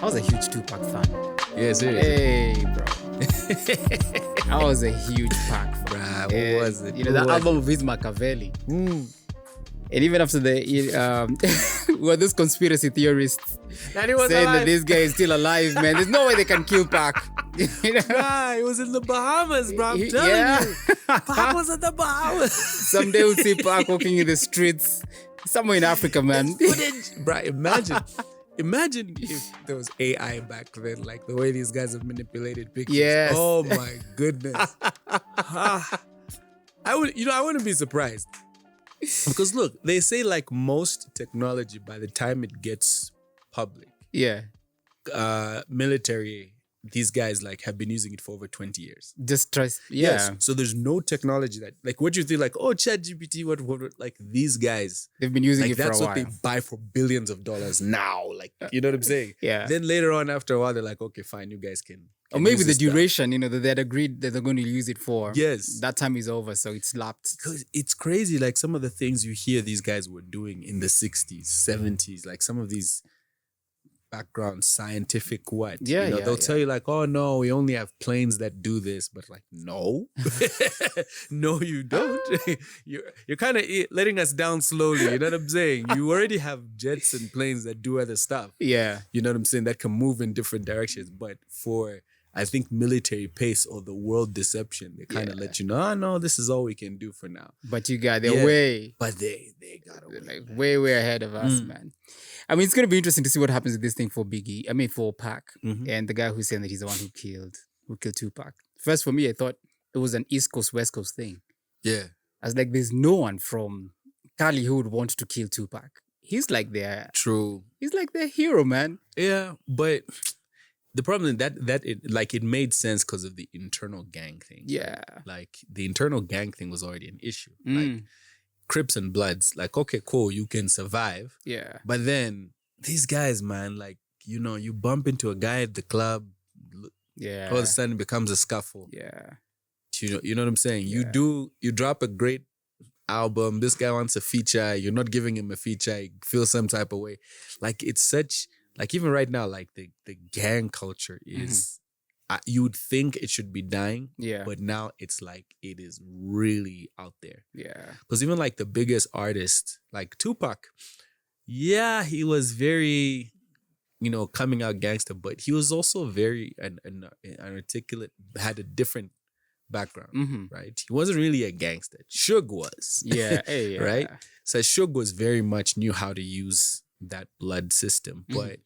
was a huge Tupac fan. Yeah, seriously. Hey, bro. I was a huge Pac fan. Bruh, what was it? You know, that album of his Machiavelli. And even after were those conspiracy theorists That he was saying alive. that this guy is still alive, man. There's no way they can kill Pac. You know? Bruh, it was in the Bahamas, bro. I'm telling you. Pac was at the Bahamas. Someday we'll see Pac walking in the streets somewhere in Africa, man. Bruh, imagine if there was AI back then, like the way these guys have manipulated pictures. Yes. Oh my goodness. I wouldn't be surprised. Because look, they say like most technology, by the time it gets public, Yeah. military, these guys like have been using it for over 20 years. Just trust. Yeah. Yes. So there's no technology that, like, what you think, like, oh, ChatGPT, what, like these guys, They've been using like it for a that's while. what they buy for billions of dollars now. Like, you know what I'm saying? Yeah. Then later on, after a while, they're like, okay, fine, you guys can. Or maybe use the this stuff. duration, you know, that they had agreed that they're going to use it for. Yes. That time is over, so it's lapsed. Because it's crazy, like some of the things you hear these guys were doing in the 60s, 70s, like some of these background scientific what? Yeah, you know, yeah, they'll yeah. tell you like, oh no, we only have planes that do this, but like, no, no, you don't. You're kind of letting us down slowly. You know what I'm saying? You already have jets and planes that do other stuff. Yeah. You know what I'm saying? That can move in different directions. But for, I think, military pace or the world deception, they kind of Yeah. let you know, oh no, this is all we can do for now. But you got, they're Yeah. way, But they got away. like, way ahead of us, man. I mean, it's going to be interesting to see what happens with this thing for for Pac. Mhm. And the guy who's saying that he's the one who killed Tupac. First, for me, I thought it was an East Coast, West Coast thing. Yeah. I was like, there's no one from Cali who would want to kill Tupac. He's like their hero, man. Yeah, but the problem is that it made sense because of the internal gang thing. Yeah. Like the internal gang thing was already an issue. Mm. Like Crips and Bloods, like, okay, cool, you can survive. Yeah. But then these guys, man, like, you know, you bump into a guy at the club, Yeah. all of a sudden it becomes a scuffle. Yeah. You know what I'm saying? Yeah. You drop a great album, this guy wants a feature, you're not giving him a feature, he feels some type of way. Like it's such, like even right now, like the gang culture is, you would think it should be dying, Yeah. but now it's like it is really out there. Yeah. Because even like the biggest artist, like Tupac, yeah, he was very, you know, coming out gangster, but he was also very an articulate, had a different background, Mm-hmm. right? He wasn't really a gangster. Suge was. Yeah. Hey, yeah. Right? So Suge was very much knew how to use that blood system, but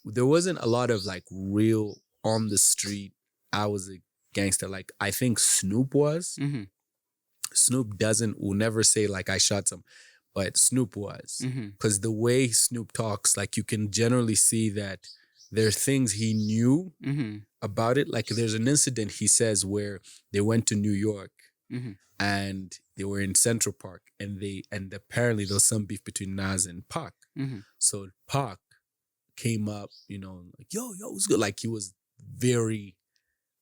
there wasn't a lot of like real on the street, I was a gangster. Like I think Snoop was. Mm-hmm. Snoop will never say like I shot some, but Snoop was. Mm-hmm. Because the way Snoop talks, like you can generally see that there are things he knew Mm-hmm. about it. Like there's an incident he says where they went to New York Mm-hmm. and they were in Central Park and apparently there was some beef between Nas and Pac. Mm-hmm. So Pac came up, you know, like, yo, what's good? Like he was very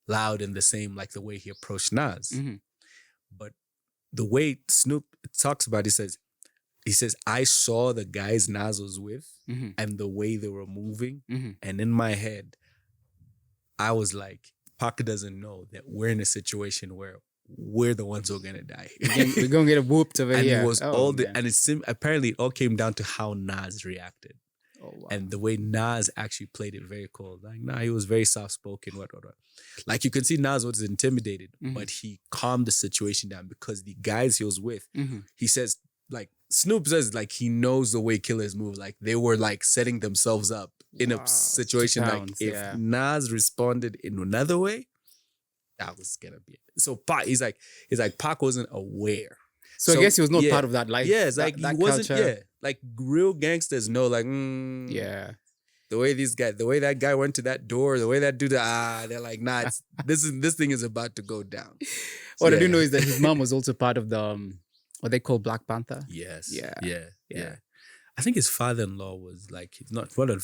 loud and the same, like the way he approached Nas. Mm-hmm. But the way Snoop talks about it, he says, I saw the guys Nas was with Mm-hmm. and the way they were moving. Mm-hmm. And in my head, I was like, Pac doesn't know that we're in a situation where we're the ones who are gonna die. We're going to get whooped over and here. it was man. apparently it all came down to how Nas reacted. Oh, wow. And the way Nas actually played it very cool. Like, he was very soft-spoken, what. Like, you can see Nas was intimidated, but he calmed the situation down because the guys he was with, Mm-hmm. he says, like, Snoop says, like, he knows the way killers move. Like, they were, like, setting themselves up in a situation. Like, if Nas responded in another way, that was gonna be it. So, he's like, Pac wasn't aware. So I guess he was not part of that life. Yeah, it's like that he wasn't. culture. Yeah, like real gangsters know. Like, Yeah. the way that guy went to that door, the way that dude, they're like, nah, this thing is about to go down. So, What I do know is that his mom was also part of the what they call Black Panther. Yes. Yeah. Yeah. I think his father-in-law was like, he's not father.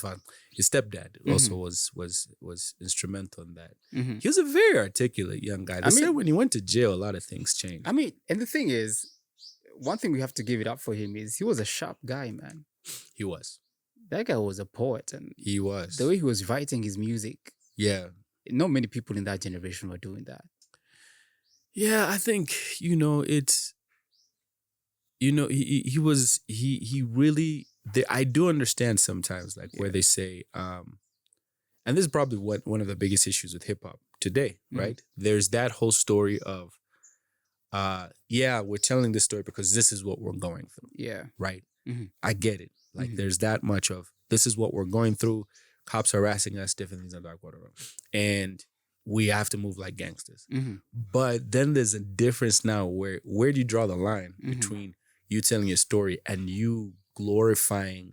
His stepdad also was instrumental in that. Mm-hmm. He was a very articulate young guy. They said when he went to jail, a lot of things changed. I mean, and the thing is, one thing we have to give it up for him is he was a sharp guy, man. He was. that guy was a poet, and he was. The way he was writing his music. Yeah. Not many people in that generation were doing that. Yeah, I think, it's, he really, I do understand sometimes, like where they say, and this is probably one of the biggest issues with hip hop today, right? There's that whole story of, we're telling this story because this is what we're going through. Yeah. Right. I get it. Like there's that much of, this is what we're going through. Cops harassing us, different things like whatever. And we have to move like gangsters. But then there's a difference now where do you draw the line between you telling your story and you glorifying,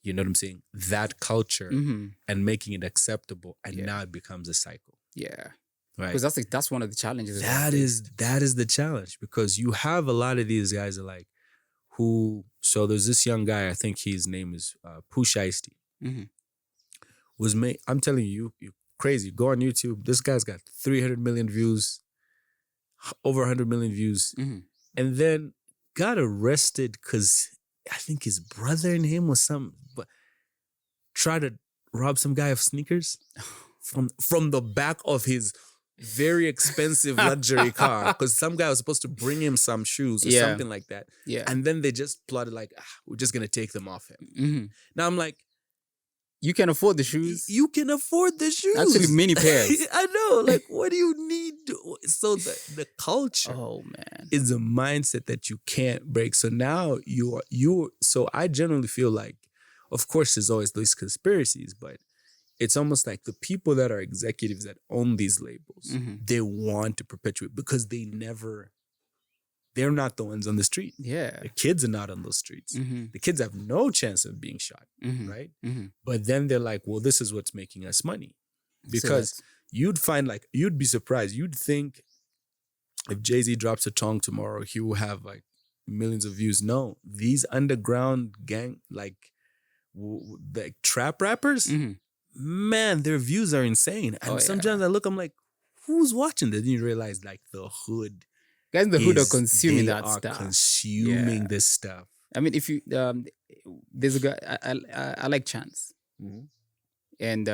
you know what I'm saying, that culture and making it acceptable, and now it becomes a cycle. Yeah. Right. Because that's one of the challenges. That is the challenge, because you have a lot of these guys are like so there's this young guy, I think his name is Pooh Shiesty. Was made, I'm telling you, you crazy. Go on YouTube. This guy's got 300 million views, over 100 million views, and then got arrested because I think his brother and him was tried to rob some guy of sneakers from the back of his very expensive luxury car, because some guy was supposed to bring him some shoes or something like that. Yeah. And then they just plotted like, we're just going to take them off him. Now I'm like, you can afford the shoes. You can afford the shoes. Actually, many pairs. I know. Like, what do you need? So the culture is a mindset that you can't break. So now so I generally feel like, of course, there's always these conspiracies, but it's almost like the people that are executives that own these labels, they want to perpetuate, because they're not the ones on the street. Yeah. The kids are not on those streets. The kids have no chance of being shot, right? But then they're like, well, this is what's making us money. Because you'd find, like, you'd be surprised. You'd think if Jay-Z drops a song tomorrow, he will have like millions of views. No, these underground gang, like trap rappers, man, their views are insane. And sometimes I look, I'm like, who's watching this? And you realize, like, the hood. Guys in the hood are consuming that stuff. Consuming this stuff. I mean, if you there's a guy I like Chance, and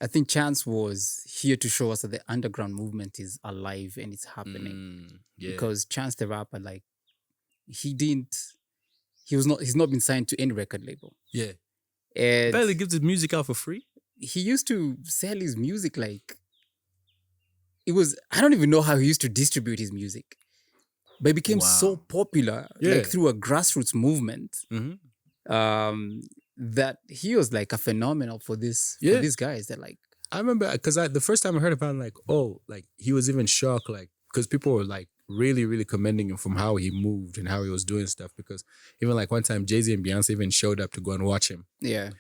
I think Chance was here to show us that the underground movement is alive and it's happening. Because Chance the rapper, like, he's not been signed to any record label. Yeah, and barely gives his music out for free. He used to sell his music like. I don't even know how he used to distribute his music, but it became so popular, like through a grassroots movement, that he was like a phenomenal for these guys. That, like, I remember, because the first time I heard about him, like, like he was even shocked, like, because people were like really, really commending him from how he moved and how he was doing stuff. Because even like one time Jay-Z and Beyonce even showed up to go and watch him. Yeah.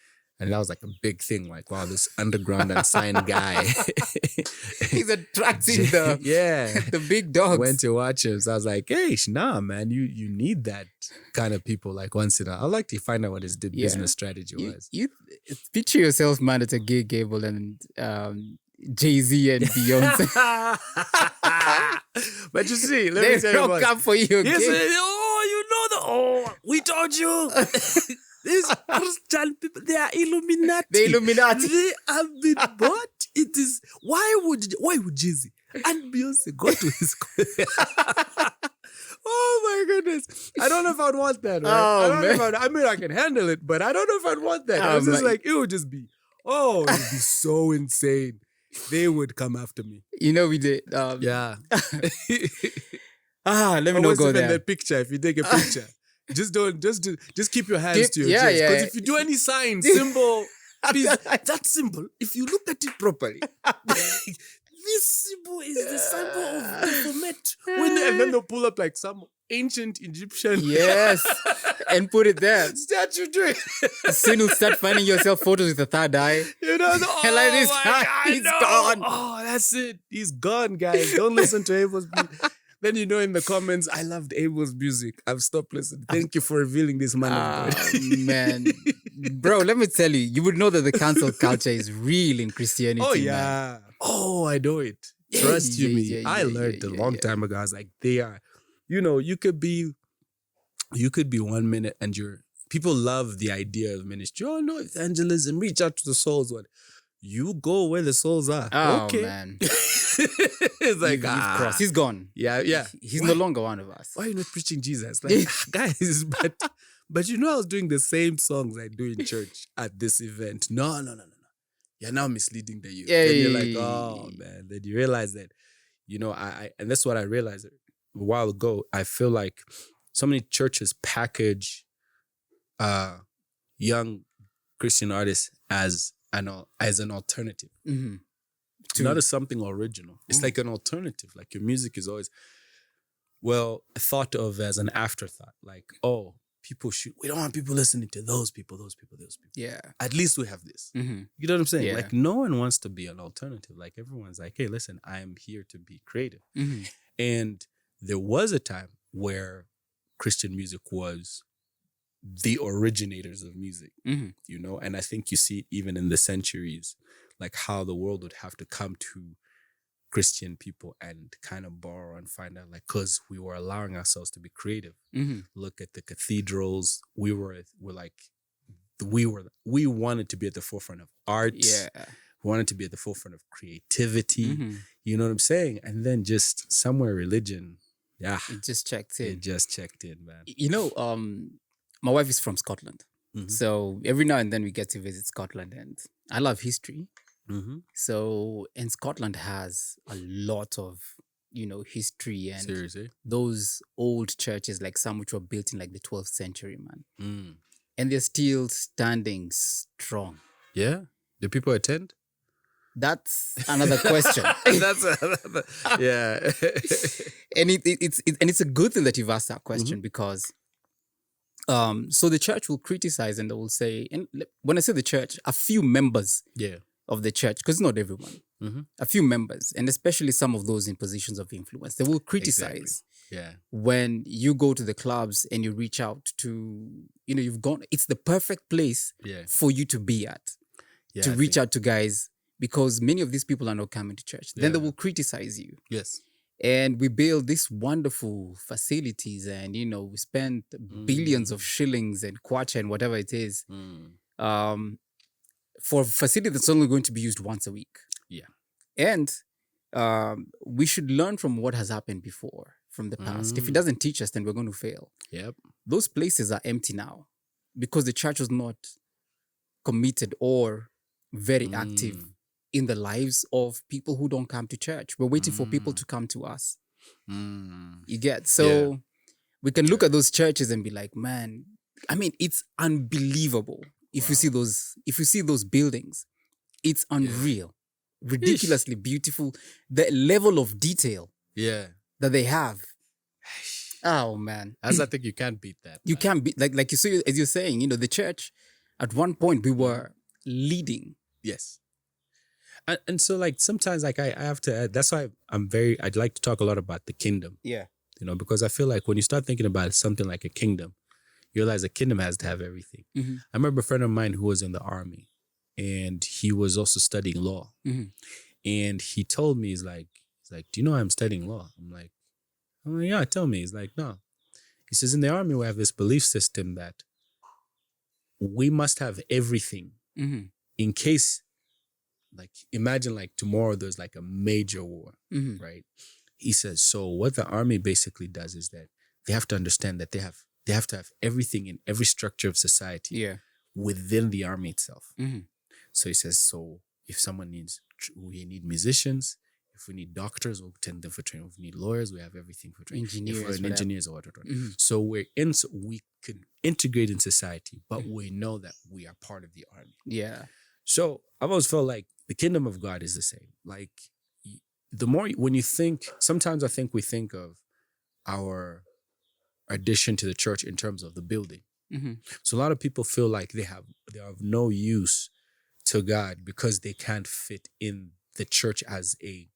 And that was like a big thing. Like, wow, this underground unsigned guy. He's attracting the big dogs. Went to watch him. So I was like, hey, nah, man, you need that kind of people, like, once in a while. I'd like to find out what his business strategy was. You picture yourself, man, at a gig, Abel, and Jay-Z and Beyonce. But you see, let me tell you what. They come for you. Yes, we told you. These Christian people, they are Illuminati. The Illuminati. They have been bought. It is, why would Jay-Z and Beyonce go to his Oh my goodness. I don't know if I'd want that, right? I mean, I can handle it, but I don't know if I'd want that. I was just like, it would just be, it would be so insane. They would come after me. You know, we did. Yeah. Let me not go there. That picture, if you take a picture. Just keep your hands to your chest. Because if you do any sign, symbol, that symbol, if you look at it properly, this symbol is the symbol of Baphomet. And then they'll pull up like some ancient Egyptian. Yes. And put it there. Statue to it. Soon you'll start finding yourself photos with the third eye. You know, like this guy, he's gone. Oh, that's it. He's gone, guys. Don't listen to Abel's music. Then you know in the comments, I loved Abel's music. I've stopped listening. Thank you for revealing this man. Man. Bro, let me tell you would know that the cancel culture is real in Christianity. Oh, yeah. Man. Oh, I know it. Trust you me. I learned a long time ago. I was like, they are, you know, you could be 1 minute and you're people love the idea of ministry. Oh no, evangelism, reach out to the souls. What? You go where the souls are. Oh, okay. man. It's like, You've crossed. He's gone. Yeah. He's no longer one of us. Why are you not preaching Jesus? Like, guys, but you know I was doing the same songs I do in church at this event. No. You're now misleading the youth. Then you're like, oh man. Then you realize that, you know, I and that's what I realized a while ago. I feel like so many churches package young Christian artists as an alternative. Mm-hmm. Not as something original. It's like an alternative. Like your music is always, thought of as an afterthought. Like, oh, we don't want people listening to those people. Yeah. At least we have this. Mm-hmm. You know what I'm saying? Yeah. Like no one wants to be an alternative. Like everyone's like, hey, listen, I am here to be creative. Mm-hmm. And there was a time where Christian music was the originators of music, you know? And I think you see it even in the centuries, like how the world would have to come to Christian people and kind of borrow and find out, like, because we were allowing ourselves to be creative. Mm-hmm. Look at the cathedrals. We wanted to be at the forefront of art. Yeah. We wanted to be at the forefront of creativity. Mm-hmm. You know what I'm saying? And then just somewhere religion, it just checked in. It just checked in, man. You know, my wife is from Scotland. Mm-hmm. So every now and then we get to visit Scotland, and I love history. Mm-hmm. So, and Scotland has a lot of, you know, history and Seriously? those old churches, like some which were built in like the 12th century, man. Mm. And they're still standing strong. Yeah? Do people attend? That's another question. That's another, yeah. And it's a good thing that you've asked that question because so the church will criticize and they will say, and when I say the church, a few members of the church, because not everyone, a few members, and especially some of those in positions of influence, they will criticize when you go to the clubs and you reach out to, you know, it's the perfect place for you to be at, to reach out to guys, because many of these people are not coming to church. Then they will criticize you. Yes. And we build these wonderful facilities and, you know, we spend billions of shillings and kwacha and whatever it is for a facility that's only going to be used once a week. Yeah. And we should learn from what has happened before, from the past. If it doesn't teach us, then we're going to fail. Yep. Those places are empty now because the church was not committed or very active in the lives of people who don't come to church. We're waiting for people to come to us. You get? So we can look at those churches and be like, man, I mean, it's unbelievable. If you see those buildings, it's unreal. Ridiculously beautiful. The level of detail that they have. Oh man. I think you can't beat that. You can't beat, like you see, as you're saying, you know, the church, at one point we were leading. Yes. And so like sometimes like I have to add, that's why I'd like to talk a lot about the kingdom. Yeah. You know, because I feel like when you start thinking about something like a kingdom, you realize a kingdom has to have everything. I remember a friend of mine who was in the army and he was also studying law. And he told me, he's like, do you know I'm studying law? I'm like, yeah, tell me. He's like, no. He says, in the army, we have this belief system that we must have everything in case, like, imagine like tomorrow there's like a major war, right? He says, so what the army basically does is that they have to understand that they have to have everything in every structure of society within the army itself. So he says, so if we need musicians, if we need doctors, we'll tend them for training. If we need lawyers, we have everything for training. Engineers or whatever. So we can integrate in society, but we know that we are part of the army. Yeah. So I've always felt like the kingdom of God is the same. Like the more, when you think, sometimes I think we think of our addition to the church in terms of the building. So a lot of people feel like they have no use to God because they can't fit in the church as a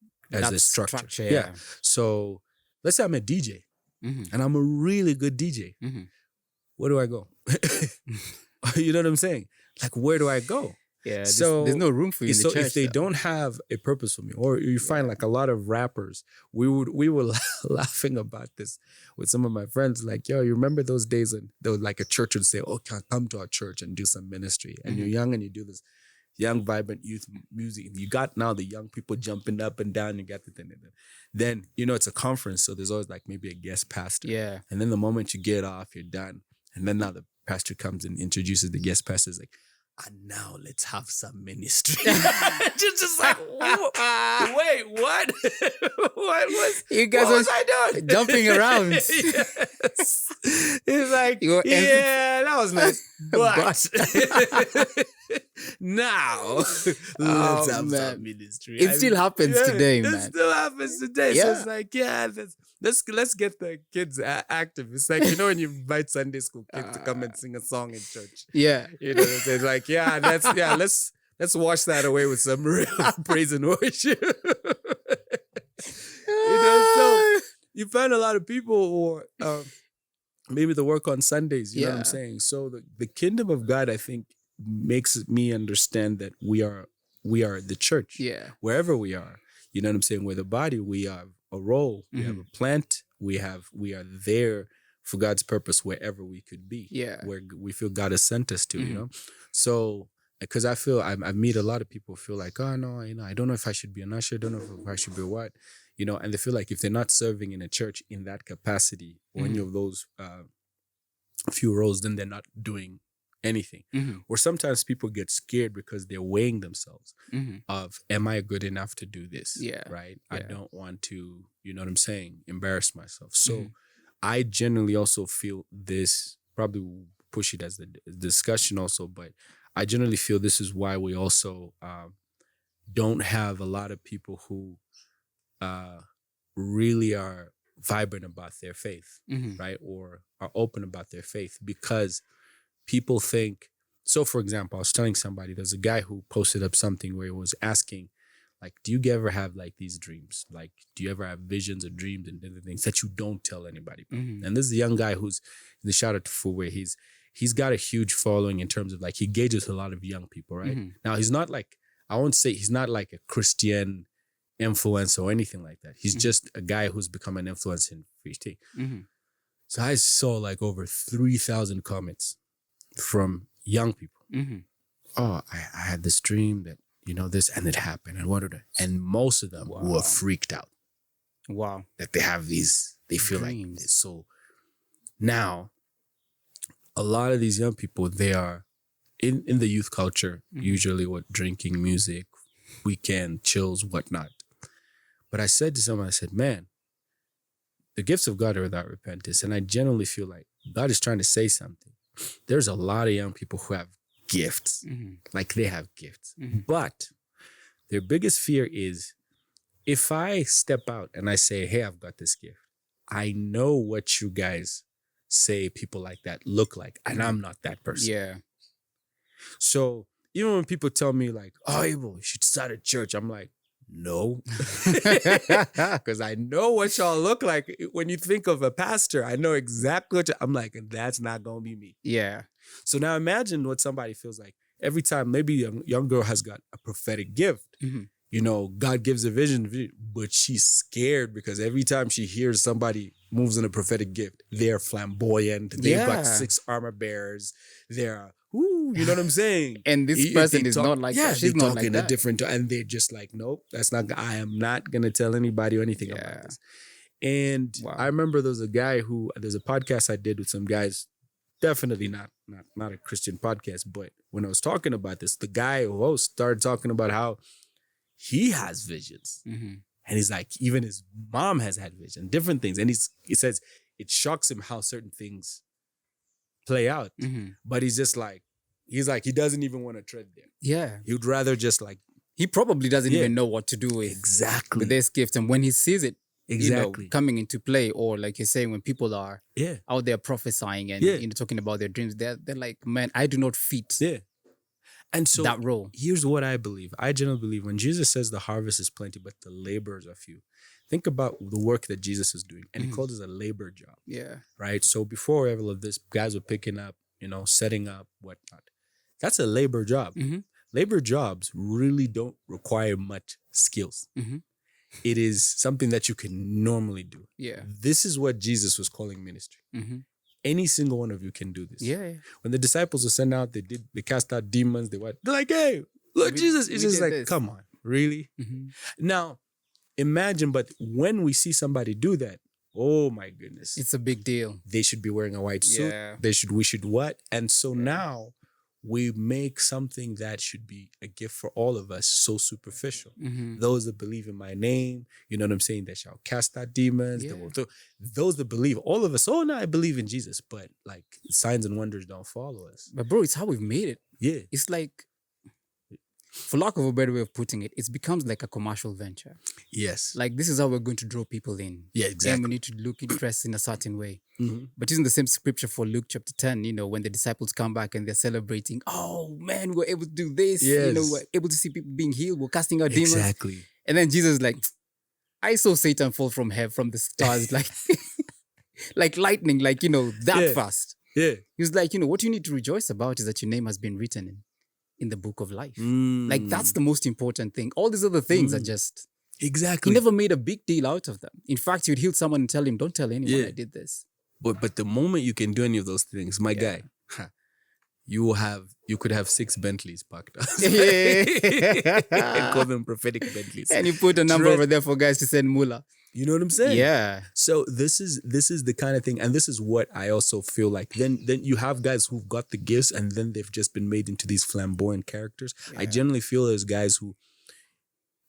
structure. Yeah. So let's say I'm a DJ and I'm a really good DJ. Where do I go? You know what I'm saying? Like, where do I go? Yeah, So there's no room for you in the church. So if they don't have a purpose for me, or you find like a lot of rappers, we were laughing about this with some of my friends. Like, yo, you remember those days when there was like a church would say, "Oh, come to our church and do some ministry," and you're young and you do this young, vibrant youth music. You got now the young people jumping up and down. You got then it's a conference, so there's always like maybe a guest pastor. Yeah, and then the moment you get off, you're done, and then now the pastor comes and introduces the guest pastor. Is like, and now let's have some ministry. just like, wait, what? What was I doing? Jumping around. Yes. He's like, that was nice. But now let's have some ministry. It still happens today, man. It still happens today. So it's like, let's get the kids active. It's like, when you invite Sunday school kids to come and sing a song in church. Yeah. It's like, let's wash that away with some real praise and worship. So you find a lot of people, or maybe the work on Sundays, you know what I'm saying? So the kingdom of God, I think, makes me understand that we are the church. Yeah. Wherever we are. You know what I'm saying? We're the body, we have a role, we have a plant, we are there for God's purpose wherever we could be. Yeah. Where we feel God has sent us to, So, because I feel, I meet a lot of people feel like, oh no, I don't know if I should be an usher, I don't know if I should be what, and they feel like if they're not serving in a church in that capacity, or any of those few roles, then they're not doing anything. Or sometimes people get scared because they're weighing themselves of, am I good enough to do this? Yeah. Right? Yeah. I don't want to, you know what I'm saying, embarrass myself. So I generally also feel this, probably will push it as the discussion also, but I generally feel this is why we also don't have a lot of people who really are vibrant about their faith, right? Or are open about their faith, because people think, so for example, I was telling somebody, there's a guy who posted up something where he was asking, like, do you ever have like these dreams? Like, do you ever have visions or dreams and different things that you don't tell anybody about? And this is a young guy who's in the shout out to Full, where he's got a huge following in terms of like, he engages a lot of young people, right? Now, he's not like, I won't say he's not like a Christian influencer or anything like that. He's just a guy who's become an influencer in free tea. So I saw like over 3,000 comments from young people. Oh, I had this dream that, this, and it happened, and most of them were freaked out. Wow. That they have these, they feel dreams. Like this. So now, a lot of these young people, they are in the youth culture, usually drinking, music, weekend, chills, whatnot. But I said to someone, I said, man, the gifts of God are without repentance. And I generally feel like God is trying to say something. There's a lot of young people who have gifts, like they have gifts. But their biggest fear is, if I step out and I say, hey, I've got this gift, I know what you guys say people like that look like, and I'm not that person. Yeah. So even when people tell me like, oh, Abel, you should start a church, I'm like, no, because I know what y'all look like. When you think of a pastor, I know exactly what I'm like, and that's not going to be me. Yeah. So now imagine what somebody feels like every time maybe a young girl has got a prophetic gift. God gives a vision, but she's scared because every time she hears somebody moves in a prophetic gift, they're flamboyant. They've got 6 armor bearers. They're, you know what I'm saying? And this person is not like that. She's not like that. A different, and they're just like, nope, that's not, I am not going to tell anybody or anything about this. And I remember there's a podcast I did with some guys, definitely not a Christian podcast, but when I was talking about this, the guy who host started talking about how he has visions. And he's like, even his mom has had vision, different things. And he says it shocks him how certain things play out. But he's like, he doesn't even want to tread there. Yeah. He would rather just like, he probably doesn't even know what to do with this gift. And when he sees it, coming into play, or like you're saying, when people are out there prophesying and talking about their dreams, they're like, man, I do not fit and so that role. Here's what I believe. I generally believe when Jesus says the harvest is plenty, but the laborers are few. Think about the work that Jesus is doing, and he calls it a labor job. Yeah. Right? So before all of this, guys were picking up, setting up, whatnot. That's a labor job. labor jobs really don't require much skills. Mm-hmm. It is something that you can normally do. Yeah. This is what Jesus was calling ministry. Mm-hmm. Any single one of you can do this. Yeah. When the disciples were sent out, they cast out demons. They're like, hey, look, Jesus. It's just like, this. Come on, really? Mm-hmm. Now, imagine, but when we see somebody do that, oh my goodness. It's a big deal. They should be wearing a white suit. Yeah. We should what? And so now we make something that should be a gift for all of us so superficial. Mm-hmm. Those that believe in my name, you know what I'm saying? They shall cast out demons. Yeah. Those that believe, all of us, oh no, I believe in Jesus. But like signs and wonders don't follow us. But bro, it's how we've made it. Yeah. It's like, for lack of a better way of putting it, it becomes like a commercial venture. Yes. Like, this is how we're going to draw people in. Yeah, exactly. And we need to look dressed in a certain way. Mm-hmm. But using the same scripture for Luke chapter 10, when the disciples come back and they're celebrating, oh man, we're able to do this. Yes. We're able to see people being healed. We're casting out demons. Exactly. And then Jesus is like, I saw Satan fall from heaven, from the stars, like, like lightning, like, that fast. Yeah. He was like, what you need to rejoice about is that your name has been written in the book of life. Like, that's the most important thing. All these other things are just... Exactly. He never made a big deal out of them. In fact, you'd heal someone and tell him, don't tell anyone I did this. But the moment you can do any of those things, my guy, you could have 6 Bentleys parked up. And call them prophetic Bentleys. And you put a number over there for guys to send mullah. You know what I'm saying? Yeah. So this is the kind of thing, and this is what I also feel like. Then you have guys who've got the gifts, and then they've just been made into these flamboyant characters. Yeah. I generally feel there's guys who,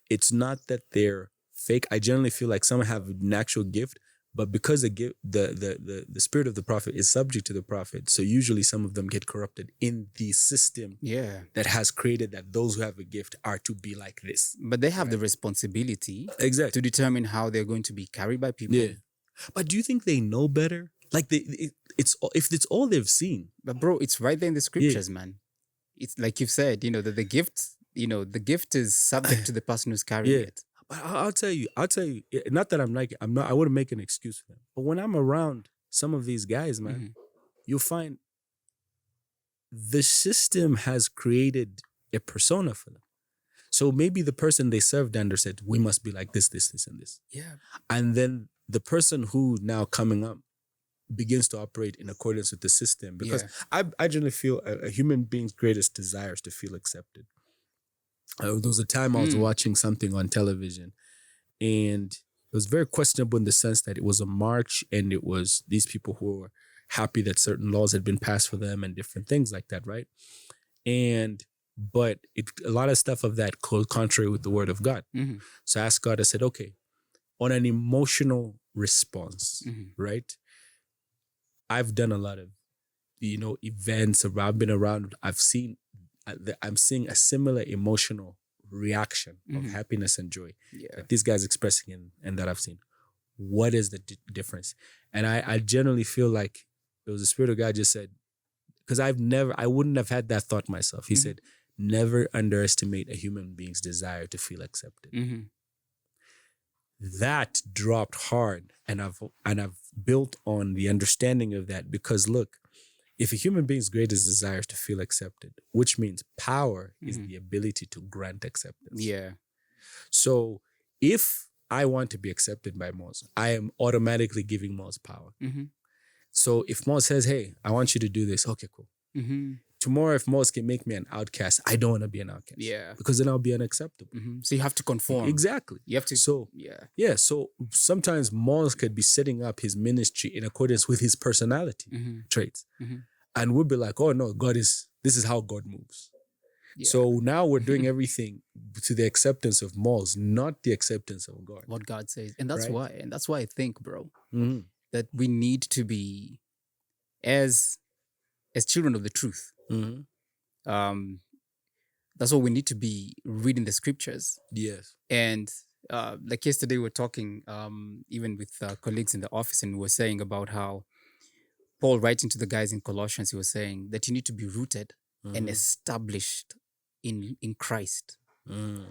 it's not that they're fake. I generally feel like some have an actual gift, but because the spirit of the prophet is subject to the prophet, so usually some of them get corrupted in the system that has created that those who have a gift are to be like this. But they have the responsibility to determine how they're going to be carried by people. Yeah. But do you think they know better? Like if it's all they've seen. But bro, it's right there in the scriptures, man. It's like you've said, that the gift, the gift is subject to the person who's carrying it. But I'll tell you, not that I wouldn't make an excuse for them. But when I'm around some of these guys, man, you'll find the system has created a persona for them. So maybe the person they served under said, we must be like this, this, this, and this. Yeah. And then the person who now coming up begins to operate in accordance with the system. Because I generally feel a human being's greatest desire is to feel accepted. There was a time I was watching something on television, and it was very questionable in the sense that it was a march, and it was these people who were happy that certain laws had been passed for them and different things like that, right? But a lot of stuff of that goes contrary with the word of God. Mm-hmm. So I asked God, I said, okay, on an emotional response, right? I've done a lot of, events around, I've been around, I'm seeing a similar emotional reaction of happiness and joy that these guys expressing and that I've seen. What is the difference? And I generally feel like it was the Spirit of God just said, because I wouldn't have had that thought myself. He said, never underestimate a human being's desire to feel accepted. That dropped hard, and I've built on the understanding of that, because look, if a human being's greatest desire is to feel accepted, which means power is the ability to grant acceptance. Yeah. So if I want to be accepted by Moz, I am automatically giving Moz power. So if Moz says, hey, I want you to do this, okay, cool. Tomorrow, if Moz can make me an outcast, I don't want to be an outcast. Yeah. Because then I'll be unacceptable. So you have to conform. Exactly. You have to. So, so sometimes Moz could be setting up his ministry in accordance with his personality traits. And we'll be like, oh no, this is how God moves. Yeah. So now we're doing everything to the acceptance of Moz, not the acceptance of God. What God says. And that's why I think, bro, that we need to be as children of the truth. That's what we need to be reading the scriptures. Yes. And like yesterday, we were talking even with colleagues in the office, and we were saying about how Paul, writing to the guys in Colossians, he was saying that you need to be rooted and established in Christ. And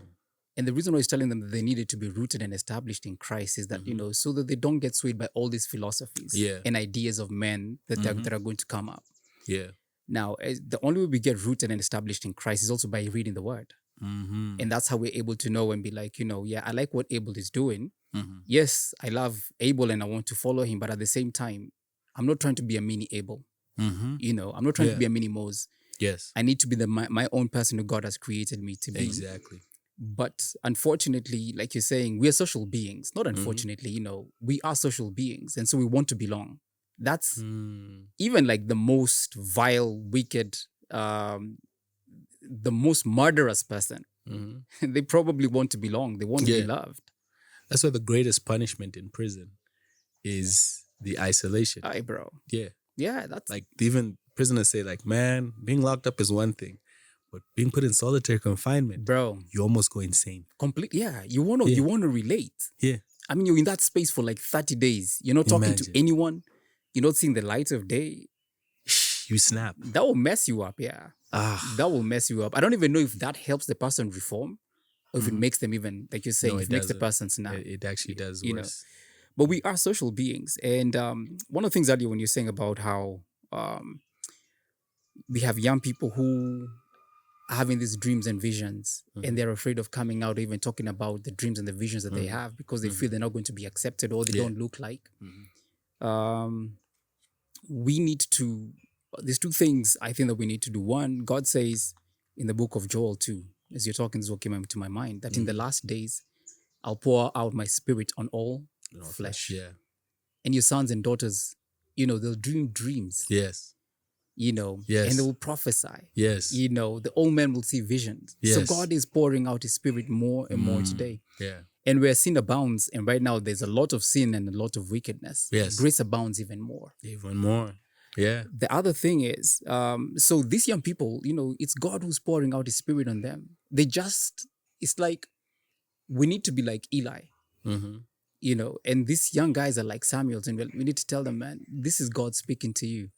the reason why he's telling them that they needed to be rooted and established in Christ is that, so that they don't get swayed by all these philosophies and ideas of men that are going to come up. Yeah. Now, the only way we get rooted and established in Christ is also by reading the word. Mm-hmm. And that's how we're able to know and be like, yeah, I like what Abel is doing. Mm-hmm. Yes, I love Abel and I want to follow him. But at the same time, I'm not trying to be a mini Abel. Mm-hmm. I'm not trying to be a mini Moses. Yes. I need to be my own person who God has created me to be. Exactly. But unfortunately, like you're saying, we're social beings. Not unfortunately, we are social beings. And so we want to belong. That's even like the most vile, wicked, the most murderous person. They probably want to belong. They want to be loved. That's why the greatest punishment in prison is the isolation. Aye, bro. Yeah. Yeah, that's like even prisoners say, like, man, being locked up is one thing, but being put in solitary confinement, bro, you almost go insane. Complete. Yeah, you want to relate. Yeah. I mean, you're in that space for like 30 days. You're not talking to anyone. You're not seeing the light of day. You snap. That will mess you up. Yeah. That will mess you up. I don't even know if that helps the person reform or if it makes them even, like you're saying, it makes the person snap. It actually does worse. But we are social beings. And one of the things that when you're saying about how we have young people who are having these dreams and visions and they're afraid of coming out or even talking about the dreams and the visions that they have because they feel they're not going to be accepted or they don't look like. We need to, there's two things I think that we need to do. One, God says in the book of Joel 2, as you're talking, this is what came into my mind, that in the last days, I'll pour out my spirit on all flesh. Yeah. And your sons and daughters, they'll dream dreams. Yes. Yes. And they will prophesy. Yes. The old men will see visions. Yes. So God is pouring out his spirit more and more today. Yeah. And where sin abounds, and right now there's a lot of sin and a lot of wickedness. Yes. Grace abounds even more. Even more. Yeah. The other thing is, so these young people, it's God who's pouring out his spirit on them. It's like, we need to be like Eli. And these young guys are like Samuels, and we need to tell them, man, this is God speaking to you.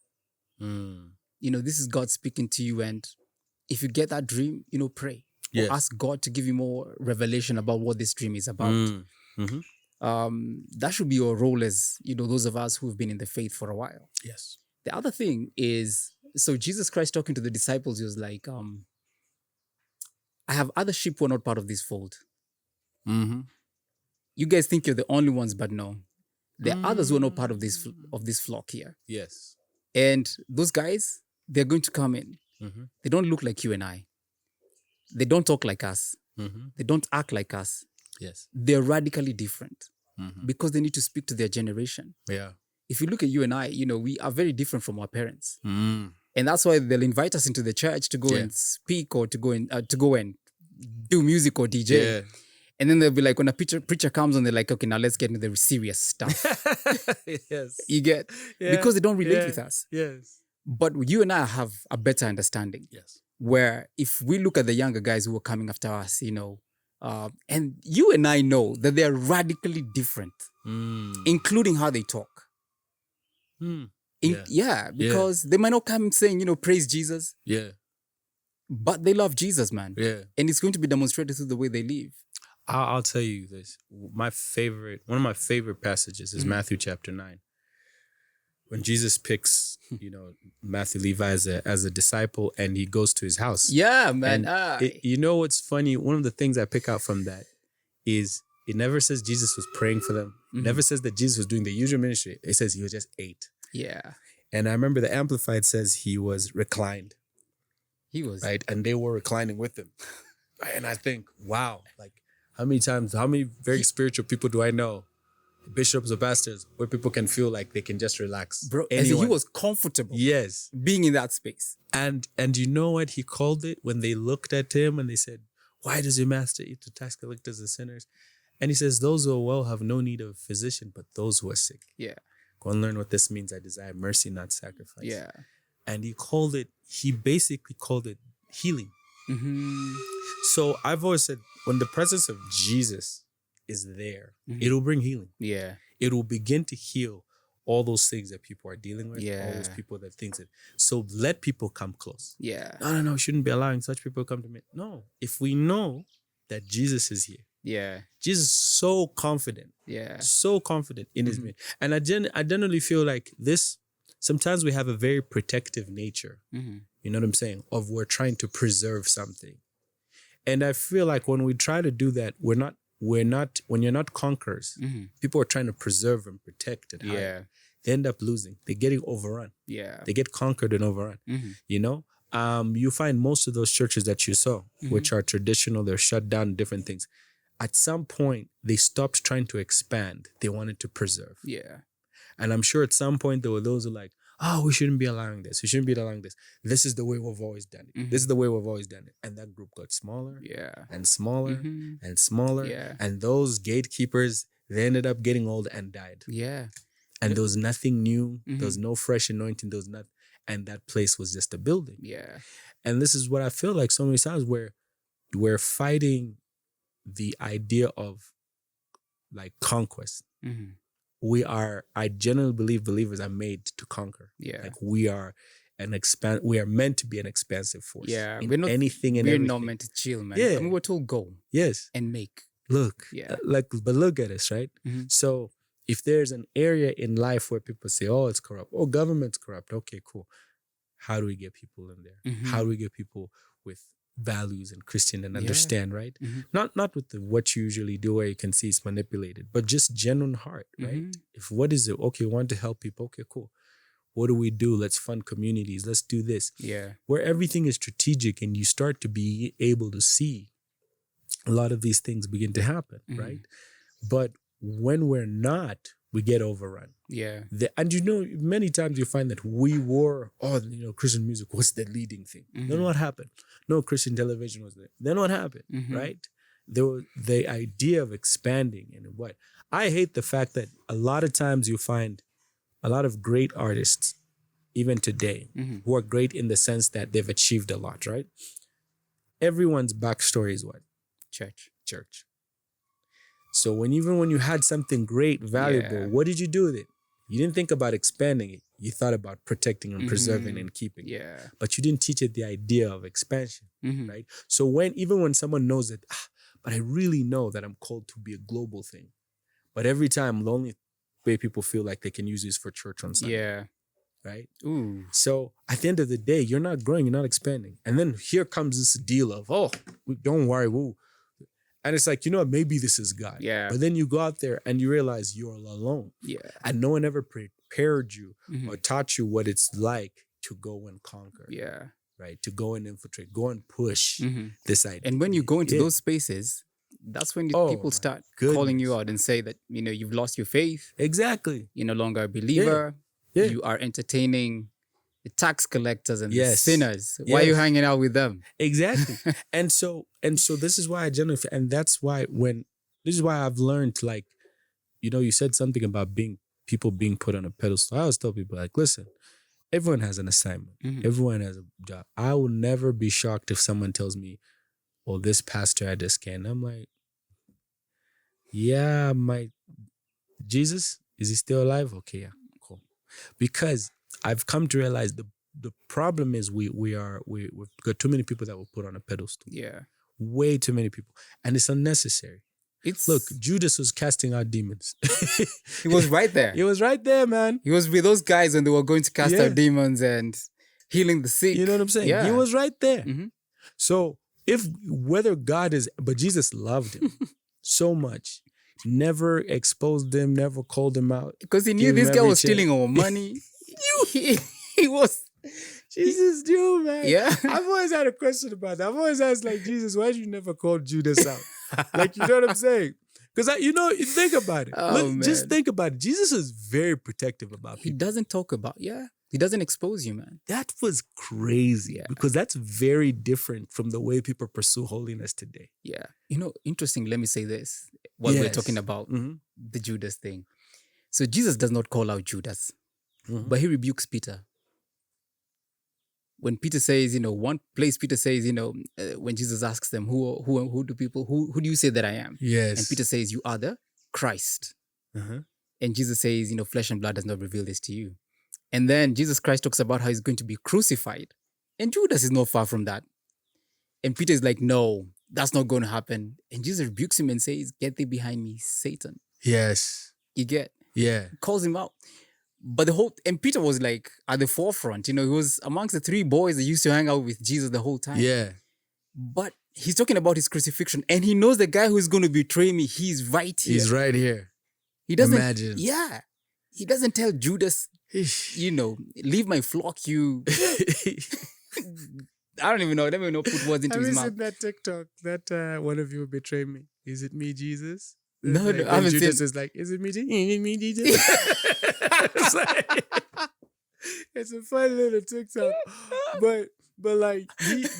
This is God speaking to you, and if you get that dream, pray. Or ask God to give you more revelation about what this dream is about. That should be your role as, those of us who've been in the faith for a while. Yes. The other thing is, so Jesus Christ talking to the disciples, he was like, I have other sheep who are not part of this fold. You guys think you're the only ones, but no. There are others who are not part of this flock here. Yes. And those guys, they're going to come in. They don't look like you and I. They don't talk like us. They don't act like us. Yes. They're radically different because they need to speak to their generation. Yeah. If you look at you and I, we are very different from our parents. And that's why they'll invite us into the church to go and speak or to go and do music or DJ. Yeah. And then they'll be like, when a preacher comes on, they're like, okay, now let's get into the serious stuff. Yes. You get? Yeah. Because they don't relate with us. Yes. But you and I have a better understanding. Yes. Where if we look at the younger guys who are coming after us, and you and I know that they're radically different, including how they talk. Because they might not come saying, praise Jesus. Yeah. But they love Jesus, man. Yeah. And it's going to be demonstrated through the way they live. I'll tell you this. One of my favorite passages is Matthew chapter 9. When Jesus picks, Matthew Levi as a disciple and he goes to his house. Yeah, man. What's funny? One of the things I pick out from that is it never says Jesus was praying for them. It never says that Jesus was doing the usual ministry. It says he was just ate. Yeah. And I remember the Amplified says he was reclined. He was. Right? And they were reclining with him. And I think, wow, like how many very spiritual people do I know? Bishops or pastors where people can feel like they can just relax. Bro, as he was comfortable. Yes. Being in that space. And you know what he called it when they looked at him and they said, why does your master eat with tax collectors and sinners? And he says, those who are well have no need of a physician, but those who are sick. Yeah. Go and learn what this means. I desire mercy, not sacrifice. Yeah. And he basically called it healing. So I've always said, when the presence of Jesus is there, it'll bring healing. Yeah. It will begin to heal all those things that people are dealing with. Yeah. All those people that think that. So let people come close. Yeah. No, shouldn't be allowing such people to come to me. No. If we know that Jesus is here. Yeah. Jesus is so confident. Yeah. So confident in his ministry. And I generally feel like this sometimes we have a very protective nature. Mm-hmm. You know what I'm saying? Of we're trying to preserve something. And I feel like when we try to do that, when you're not conquerors, people are trying to preserve and protect and hide. They end up losing. They're getting overrun. Yeah. They get conquered and overrun. You know? You find most of those churches that you saw, which are traditional, they're shut down, different things. At some point, they stopped trying to expand. They wanted to preserve. Yeah. And I'm sure at some point there were those who were like, oh, we shouldn't be allowing this. We shouldn't be allowing this. This is the way we've always done it. This is the way we've always done it. And that group got smaller and smaller and smaller. Yeah. And those gatekeepers, they ended up getting old and died. Yeah. And there was nothing new. There was no fresh anointing. There was nothing. And that place was just a building. Yeah. And this is what I feel like so many times where we're fighting the idea of like conquest. I generally believe believers are made to conquer. Yeah. Like we are we are meant to be an expansive force. Yeah. In anything and everything. We're not meant to chill, man. Yeah. I mean, we're told go. Yes. And make. Look. Yeah. But look at us, right? So if there's an area in life where people say, oh, it's corrupt. Oh, government's corrupt. Okay, cool. How do we get people in there? How do we get people with values and Christian and understand, right? Not with what you usually do where you can see it's manipulated, but just genuine heart, right? If what is it? Okay, we want to help people. Okay, cool. What do we do? Let's fund communities. Let's do this. Yeah. Where everything is strategic and you start to be able to see a lot of these things begin to happen, right? But when we're not, we get overrun. Yeah. And you know, many times you find that we were, Christian music was the leading thing. Then what happened? No, Christian television was there. Then what happened? Right? There was the idea of expanding and what. I hate the fact that a lot of times you find a lot of great artists, even today, who are great in the sense that they've achieved a lot, right? Everyone's backstory is what? Church. So when you had something great, valuable, what did you do with it? You didn't think about expanding it. You thought about protecting and preserving and keeping it. But you didn't teach it the idea of expansion, right? So even when someone knows that, but I really know that I'm called to be a global thing. But every time, the only way people feel like they can use this for church on Sunday. Yeah. Right? Ooh. So at the end of the day, you're not growing, you're not expanding. And then here comes this deal of, don't worry, woo. And it's like, maybe this is God. Yeah. But then you go out there and you realize you're alone. Yeah. And no one ever prepared you or taught you what it's like to go and conquer. Yeah. Right? To go and infiltrate, go and push this idea. And when you go into those spaces, that's when people start calling you out and say that, you've lost your faith. Exactly. You're no longer a believer. Yeah. You are entertaining the tax collectors and the sinners. Why are you hanging out with them? Exactly. and so this is why I generally, and that's why this is why I've learned, like, you said something about people being put on a pedestal. I always tell people, like, listen, everyone has an assignment. Everyone has a job. I will never be shocked if someone tells me, oh, this pastor had a scan. I'm like, yeah, Jesus, is he still alive? Okay, yeah, cool. Because I've come to realize the problem is we've got too many people that were put on a pedestal. Yeah. Way too many people. And it's unnecessary. Look, Judas was casting out demons. He was right there. He was right there, man. He was with those guys when they were going to cast out demons and healing the sick. You know what I'm saying? Yeah. He was right there. So but Jesus loved him so much. Never exposed him, never called him out. Because he knew this guy was stealing our money. He was. Jesus knew, man. Yeah. I've always had a question about that. I've always asked, like, Jesus, why did you never call Judas out? Like, you know what I'm saying? Because, you think about it. Just think about it. Jesus is very protective about people. He doesn't talk about, he doesn't expose you, man. That was crazy. Because that's very different from the way people pursue holiness today. Yeah. Interesting, let me say this while we're talking about the Judas thing. So Jesus does not call out Judas, but he rebukes Peter. When Peter says, one place Peter says, when Jesus asks them, who do you say that I am? Yes. And Peter says, you are the Christ. And Jesus says, flesh and blood does not reveal this to you. And then Jesus Christ talks about how he's going to be crucified. And Judas is not far from that. And Peter is like, no, that's not going to happen. And Jesus rebukes him and says, get thee behind me, Satan. Yes. You get? Yeah. Calls him out. But and Peter was like at the forefront, he was amongst the three boys that used to hang out with Jesus the whole time. Yeah. But he's talking about his crucifixion, and he knows the guy who's going to betray me. He's right here. He's right here. He doesn't. Imagine. Yeah. He doesn't tell Judas, leave my flock, you. I don't even know. Let me not put words into his mouth. Have you seen that TikTok that one of you will betray me? Is it me, Jesus? No, like, no, I haven't Judas seen. is like, is it me, Jesus? Is it me, Jesus? It's a funny little TikTok, but like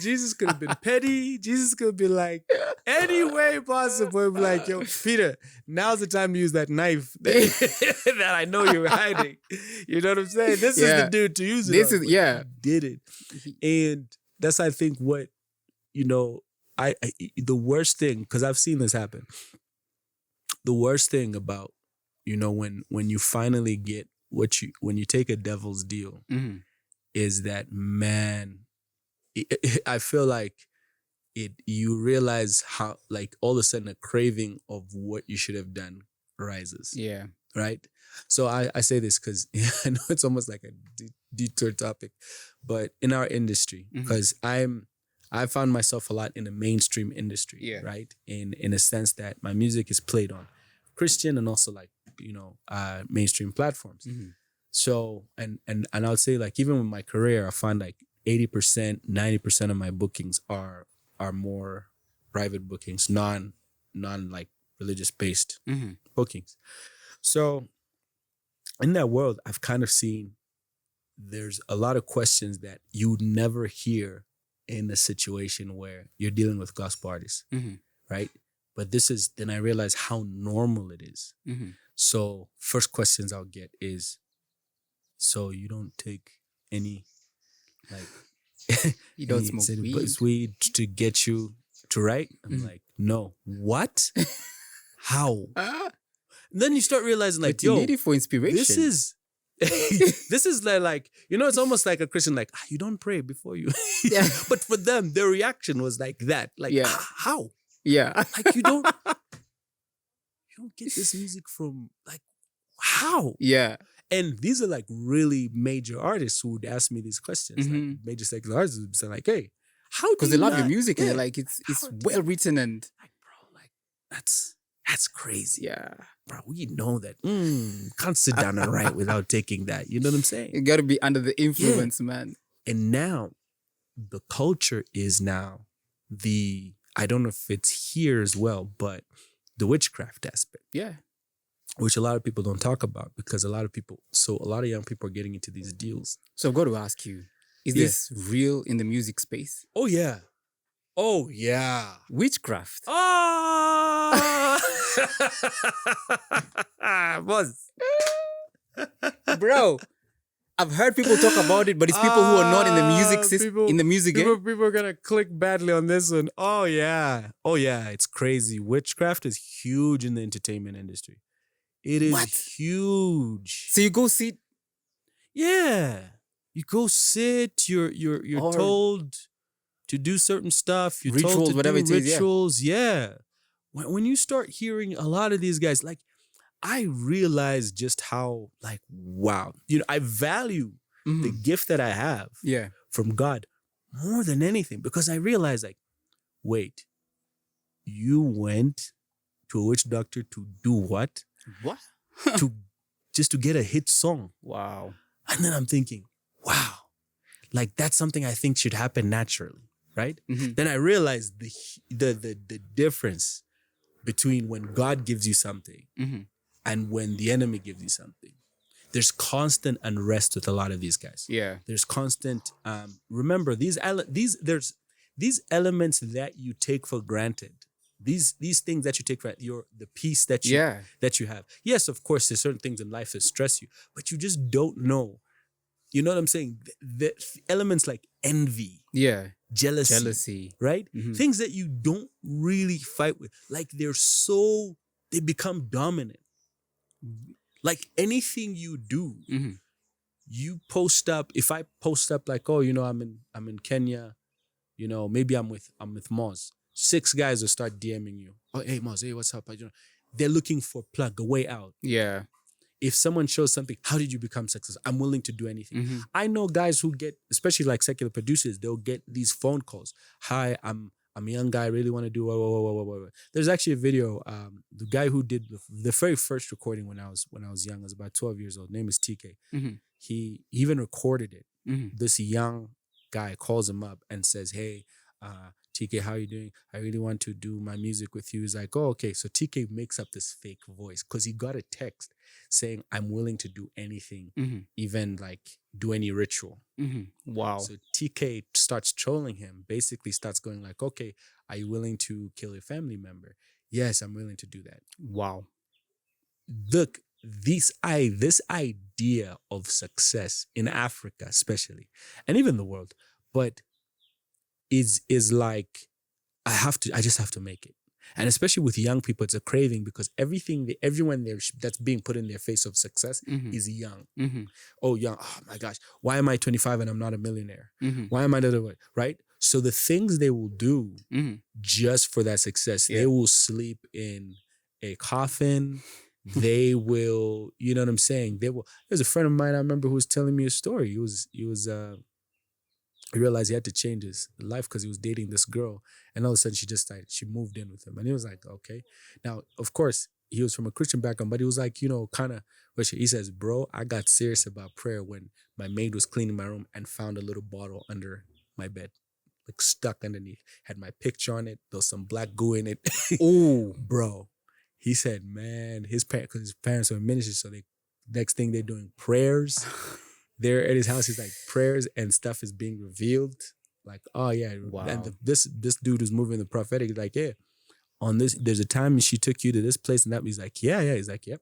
Jesus could have been petty. Jesus could be like any way possible. Be like, yo, Peter, now's the time to use that knife that I know you're hiding. You know what I'm saying? This is the dude to use it. This on, is He did it, and that's I think what I the worst thing, because I've seen this happen. The worst thing about when you finally get when you take a devil's deal is that, man, I feel like you realize how, like, all of a sudden a craving of what you should have done rises. Yeah. Right? So I say this because I know it's almost like a detour topic, but in our industry, because I found myself a lot in the mainstream industry, right? In a sense that my music is played on Christian and also like, mainstream platforms. So, and I'll say, like, even with my career, I find like 80%, 90% of my bookings are more private bookings, non like religious based bookings. So in that world, I've kind of seen there's a lot of questions that you would never hear in a situation where you're dealing with gospel artists, right? But then I realize how normal it is. So first questions I'll get is, so you don't take any, like, you don't smoke weed to get you to write? I'm like, no. What? How? Then you start realizing, like, you need it for inspiration. This is like, it's almost like a Christian, like, you don't pray before you. Yeah. But for them, their reaction was like that. Like, how? Yeah. Like, you don't get this music from, like, how? Yeah. And these are like really major artists who would ask me these questions. Like, major secular artists would say, like, hey, how do you, because they love your music and they're like, it's well written and, like, bro, like, that's crazy. Yeah. Bro, we know that. Can't sit down and write without taking that. You know what I'm saying? You got to be under the influence, man. And now the culture is now I don't know if it's here as well, but the witchcraft aspect. Yeah. Which a lot of people don't talk about, because a lot of young people are getting into these deals. So I've got to ask you, is this real in the music space? Oh, yeah. Oh, yeah. Witchcraft. Oh! Boss. Bro, I've heard people talk about it, but it's people who are not in the music system, in the music game. People are going to click badly on this one. Oh, yeah. Oh, yeah. It's crazy. Witchcraft is huge in the entertainment industry. It is huge. So you go sit? Yeah. You go sit. You're told to do certain stuff. You're rituals, told to whatever do it is, rituals. Yeah. When you start hearing a lot of these guys, like, I realize just how, like, wow. I value the gift that I have from God more than anything, because I realize, like, wait, you went to a witch doctor to do what? What? Just to get a hit song. Wow. And then I'm thinking, wow, like, that's something I think should happen naturally, right? Then I realized the difference between when God gives you something and when the enemy gives you something. There's constant unrest with a lot of these guys. Yeah. There's constant. Remember, these elements that you take for granted. These things that you take for the peace that you have. Yes, of course, there's certain things in life that stress you, but you just don't know. You know what I'm saying? The elements like envy, jealousy, right? Things that you don't really fight with. Like, they become dominant. Like, anything you do, you post up. If I post up, like, oh, I'm in Kenya, maybe I'm with Moz. 6 guys will start DMing you. Oh, hey, Moz, hey, what's up? They're looking for plug, a way out. Yeah. if someone shows something, how did you become successful? I'm willing to do anything. I know guys who get, especially like secular producers, they'll get these phone calls. Hi, I'm a young guy. I really want to do. There's actually a video. The guy who did the very first recording when I was young, I was about 12 years old. Name is TK. He even recorded it. This young guy calls him up and says, "Hey, TK, how you doing? I really want to do my music with you." He's like, "Oh, okay." So TK makes up this fake voice because he got a text saying, "I'm willing to do anything, even like do any ritual." Wow. So TK starts trolling him, basically starts going like, "Okay, are you willing to kill your family member?" "Yes, I'm willing to do that." Wow. Look, this idea of success in Africa, especially, and even the world, but is like, I just have to make it. And especially with young people, it's a craving because everyone there that's being put in their face of success is young. Oh, young. Oh my gosh. Why am I 25 and I'm not a millionaire? Why am I not right? So the things they will do just for that success, they will sleep in a coffin. They will, you know what I'm saying? There's a friend of mine I remember who was telling me a story. He realized he had to change his life because he was dating this girl, and all of a sudden she moved in with him, and he was like, okay. Now, of course, he was from a Christian background, but he was like, kind of. He says, "Bro, I got serious about prayer when my maid was cleaning my room and found a little bottle under my bed, like stuck underneath. Had my picture on it. There was some black goo in it." Oh, bro. He said, man, because his parents are in ministry, so next thing they're doing prayers. There at his house, he's like, prayers and stuff is being revealed. Like, oh yeah. Wow. And this dude who's moving the prophetic is like, yeah, on this, there's a time she took you to this place and that. He's like, yeah. He's like, yep.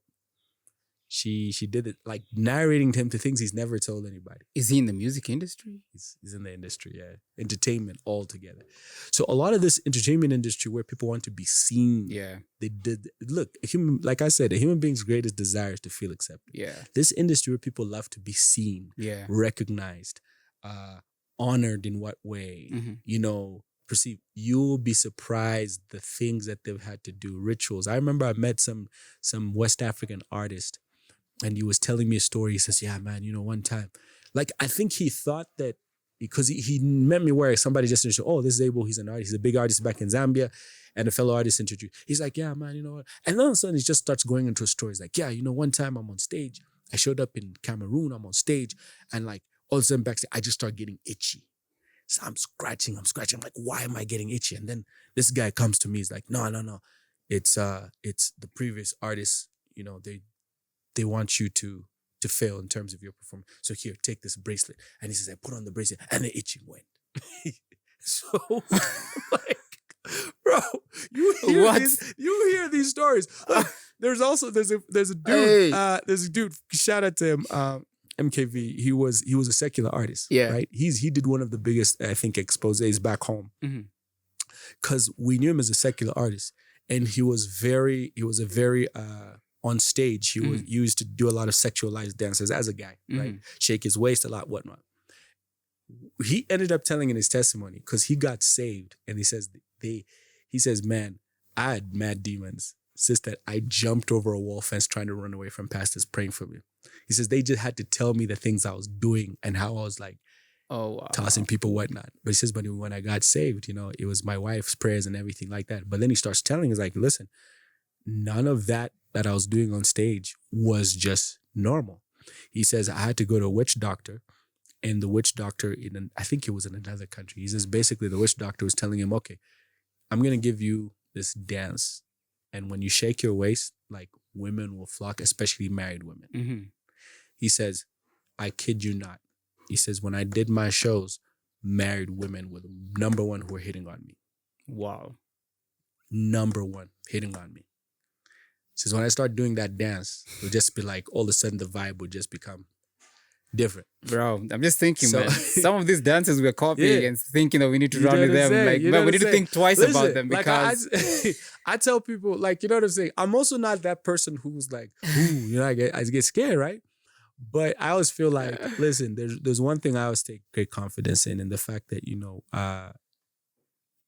She did it, like narrating to him to things he's never told anybody. Is he in the music industry? He's in the industry, yeah. Entertainment altogether. So a lot of this entertainment industry where people want to be seen. Yeah. Like I said, a human being's greatest desire is to feel accepted. Yeah. This industry where people love to be seen, recognized, honored in what way, perceived. You'll be surprised the things that they've had to do, rituals. I remember I met some West African artist. And he was telling me a story. He says, yeah, man, one time, like, I think he thought that because he met me where somebody just introduced, oh, this is Abel. He's an artist. He's a big artist back in Zambia. And a fellow artist introduced. He's like, yeah, man, you know what? And all of a sudden, he just starts going into a story. He's like, yeah, one time I'm on stage. I showed up in Cameroon. I'm on stage. And like, all of a sudden backstage, I just start getting itchy. So I'm scratching. I'm like, why am I getting itchy? And then this guy comes to me. He's like, no. It's the previous artist, they want you to fail in terms of your performance. So here, take this bracelet. And he says, I put on the bracelet and the itching went. So, like, bro, you hear these stories. Look, there's a dude, there's a dude, shout out to him, MKV. He was a secular artist, right? He did one of the biggest, I think, exposés back home. Because we knew him as a secular artist. And he was a very on stage, he was used to do a lot of sexualized dances as a guy, right? Shake his waist a lot, whatnot. He ended up telling in his testimony, because he got saved, and he says, man, I had mad demons. Says that I jumped over a wall fence trying to run away from pastors praying for me. He says they just had to tell me the things I was doing and how I was like, tossing people, whatnot. But he says, but when I got saved, it was my wife's prayers and everything like that. But then he starts telling, he's like, listen, none of that I was doing on stage was just normal. He says, I had to go to a witch doctor, and the witch doctor I think it was in another country. He says, basically the witch doctor was telling him, okay, I'm going to give you this dance. And when you shake your waist, like, women will flock, especially married women. He says, I kid you not. He says, when I did my shows, married women were the number one who were hitting on me. Wow. Number one hitting on me. Says when I start doing that dance, it would just be like, all of a sudden the vibe would just become different. Bro, I'm just thinking, man. Some of these dances we're copying and thinking that we need to run with them. Like, man, we need to think twice about them, because I tell people, like, you know what I'm saying? I'm also not that person who's like, ooh, I get scared, right? But I always feel like, listen, there's one thing I always take great confidence in the fact that,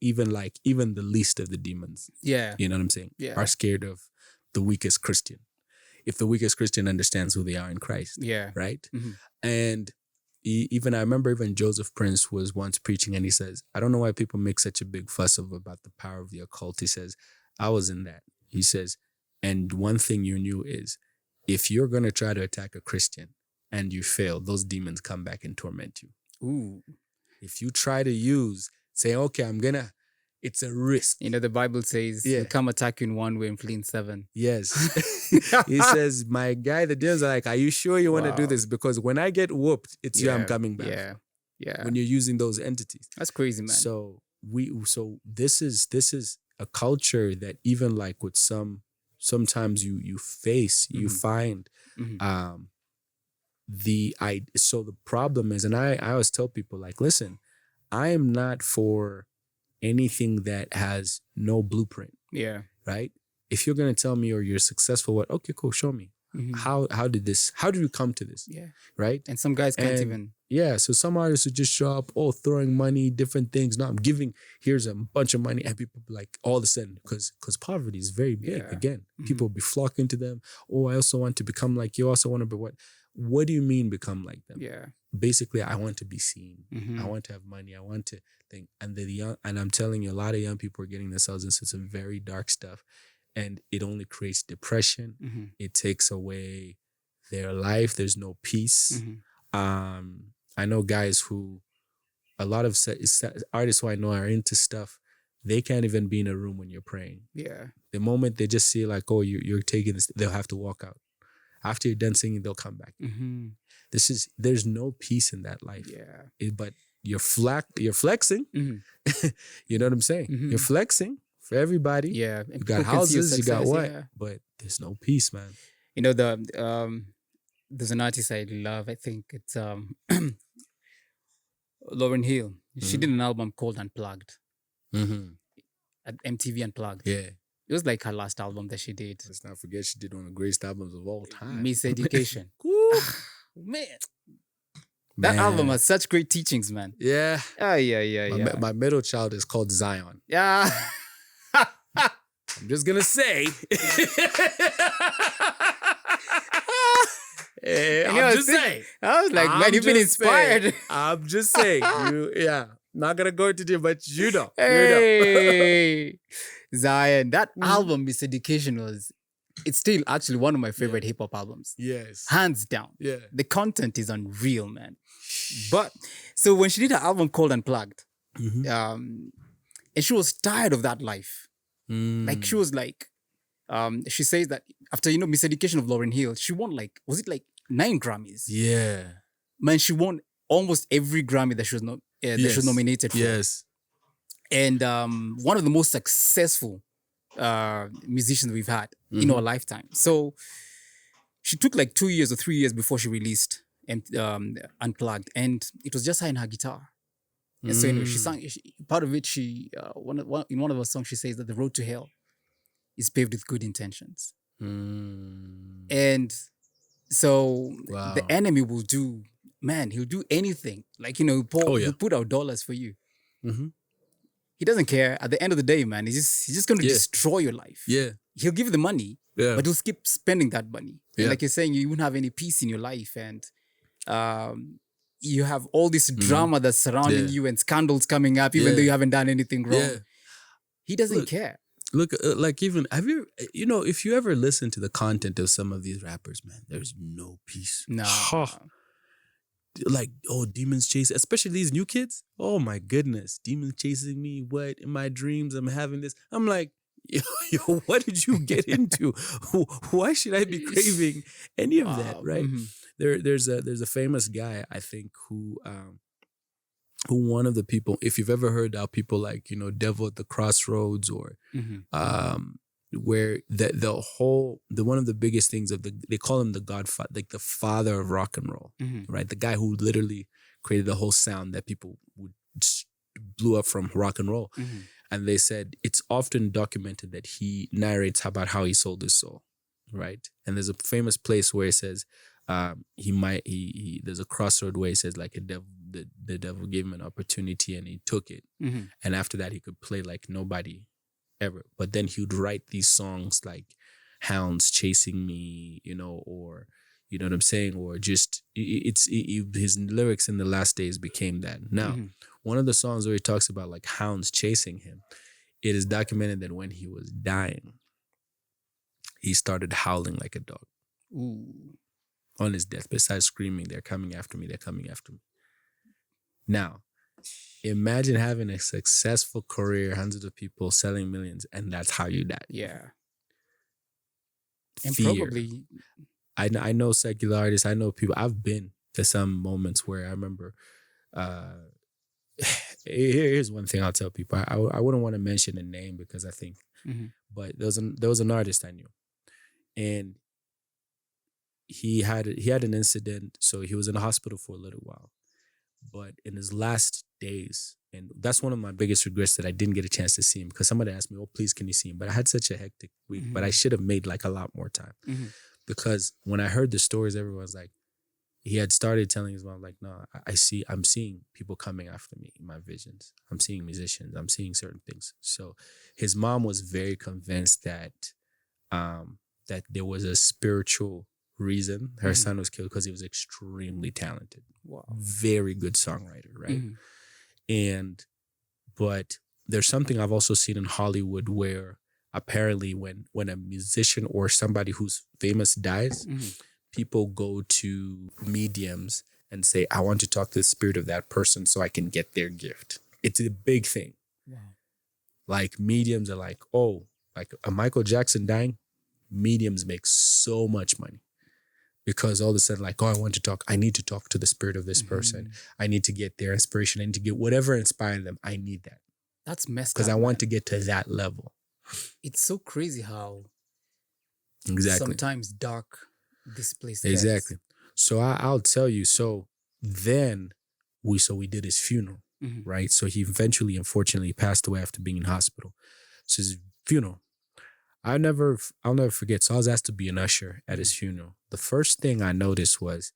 even the least of the demons, you know what I'm saying, are scared of the weakest Christian. if the weakest Christian understands who they are in Christ. Yeah. Right? And I remember even Joseph Prince was once preaching, and he says, I don't know why people make such a big fuss about the power of the occult. He says, I was in that. He says, and one thing you knew is, if you're going to try to attack a Christian and you fail, those demons come back and torment you. Ooh. If you try to say, okay, it's a risk. You know, the Bible says, you come attack you in one way and flee in seven. Yes. He says, my guy, the demons are like, are you sure you want to do this? Because when I get whooped, it's you I'm coming back. Yeah. Yeah. When you're using those entities. That's crazy, man. So this is a culture that even like with sometimes you face, you find so the problem is, and I always tell people, like, listen, I am not for anything that has no blueprint. Yeah. Right? If you're gonna tell me or you're successful, okay, cool, show me. How did you come to this? Yeah. Right? And some guys can't even. Yeah. So some artists would just show up, throwing money, different things. No, I'm giving, here's a bunch of money. And people like all of a sudden, because poverty is very big. Yeah. Again, people will be flocking to them. Oh, I also want to become like you. I also want to be what? What do you mean become like them? Yeah. Basically, I want to be seen. I want to have money. I want to think. And and I'm telling you, a lot of young people are getting themselves into some very dark stuff. And it only creates depression. It takes away their life. There's no peace. I know guys who, a lot of artists who I know are into stuff, they can't even be in a room when you're praying. Yeah. The moment they just see like, oh, you're taking this, they'll have to walk out. After you're done singing, they'll come back. There's no peace in that life. Yeah. But you're flexing. You know what I'm saying? You're flexing. For everybody, yeah, you got houses, you got what, but there's no peace, man. You know, there's an artist I love. I think it's Lauryn Hill. She did an album called Unplugged at MTV Unplugged. Yeah, it was like her last album that she did. Let's not forget she did one of the greatest albums of all time, Miseducation. Man. That album has such great teachings, man. Yeah. Yeah. My middle child is called Zion. Yeah. I'm just gonna say. I'm just saying. I was like, man, you've been inspired. I'm just saying. Not gonna go into it, but you know. Hey. Zion, that album, Miseducation, it's still actually one of my favorite hip hop albums. Yes. Hands down. Yeah. The content is unreal, man. But so when she did her album called Unplugged, and she was tired of that life. Like she was like, she says that after, Miseducation of Lauryn Hill, she won was it 9 Grammys? Yeah. Man, she won almost every Grammy that she was nominated for. Yes. And one of the most successful musicians we've had in our lifetime. So she took 2 years or 3 years before she released Unplugged, and it was just her and her guitar. And so anyway, she sang. Part of it, in one of her songs, she says that the road to hell is paved with good intentions. And so the enemy will do, man, he'll do anything. He'll put out dollars for you. He doesn't care. At the end of the day, man, he's just going to destroy your life. Yeah. He'll give you the money, but he'll keep spending that money. And like you're saying, you won't have any peace in your life. And you have all this drama that's surrounding you and scandals coming up, even though you haven't done anything wrong. Yeah. He doesn't care. Look, even, have you, if you ever listen to the content of some of these rappers, man, there's no peace. No. Demons chase, especially these new kids. Oh my goodness, demons chasing me. What, in my dreams, I'm having this. I'm like, yo, what did you get into? Why should I be craving any of that, right? There's a famous guy, I think, who one of the people, if you've ever heard how people Devil at the Crossroads, or where one of the biggest things they call him the Godfa, like the father of rock and roll, right? The guy who literally created the whole sound that people blew up from rock and roll. And they said it's often documented that he narrates about how he sold his soul, right? And there's a famous place where it says there's a crossroad where he says the devil gave him an opportunity and he took it. And after that he could play like nobody ever. But then he would write these songs like hounds chasing me, you know, or you know what I'm saying, or just his lyrics in the last days became that. Now, one of the songs where he talks about like hounds chasing him, it is documented that when he was dying, he started howling like a dog. Ooh. On his deathbed, started screaming, "They're coming after me! They're coming after me!" Now, imagine having a successful career, hundreds of people selling millions, and that's how you die. Yeah. And Fear. probably, I know secular artists. I know people. I've been to some moments where I remember. Here's one thing I'll tell people. I wouldn't want to mention a name because I think, but there was an artist I knew, and he had an incident. So he was in the hospital for a little while, but in his last days, and that's one of my biggest regrets that I didn't get a chance to see him because somebody asked me, "Oh, please, can you see him?" But I had such a hectic week, but I should have made like a lot more time because when I heard the stories, everyone was like, he had started telling his mom, like, "No, I'm seeing people coming after me in my visions. I'm seeing musicians. I'm seeing certain things." So his mom was very convinced that that there was a spiritual reason her son was killed because he was extremely talented. Wow. Very good songwriter, right? But there's something I've also seen in Hollywood where apparently when a musician or somebody who's famous dies, people go to mediums and say, "I want to talk to the spirit of that person so I can get their gift." It's a big thing. Wow. Like mediums are like, oh, like a Michael Jackson dying, mediums make so much money. Because all of a sudden, like, oh, I need to talk to the spirit of this person. I need to get their inspiration. I need to get whatever inspired them. I need that. That's messed up. Because I want to get to that level. It's so crazy how sometimes dark this place is. Exactly. So I'll tell you. So then we did his funeral, right? So he eventually, unfortunately, passed away after being in hospital. So his funeral. I'll never forget. So I was asked to be an usher at his funeral. The first thing I noticed was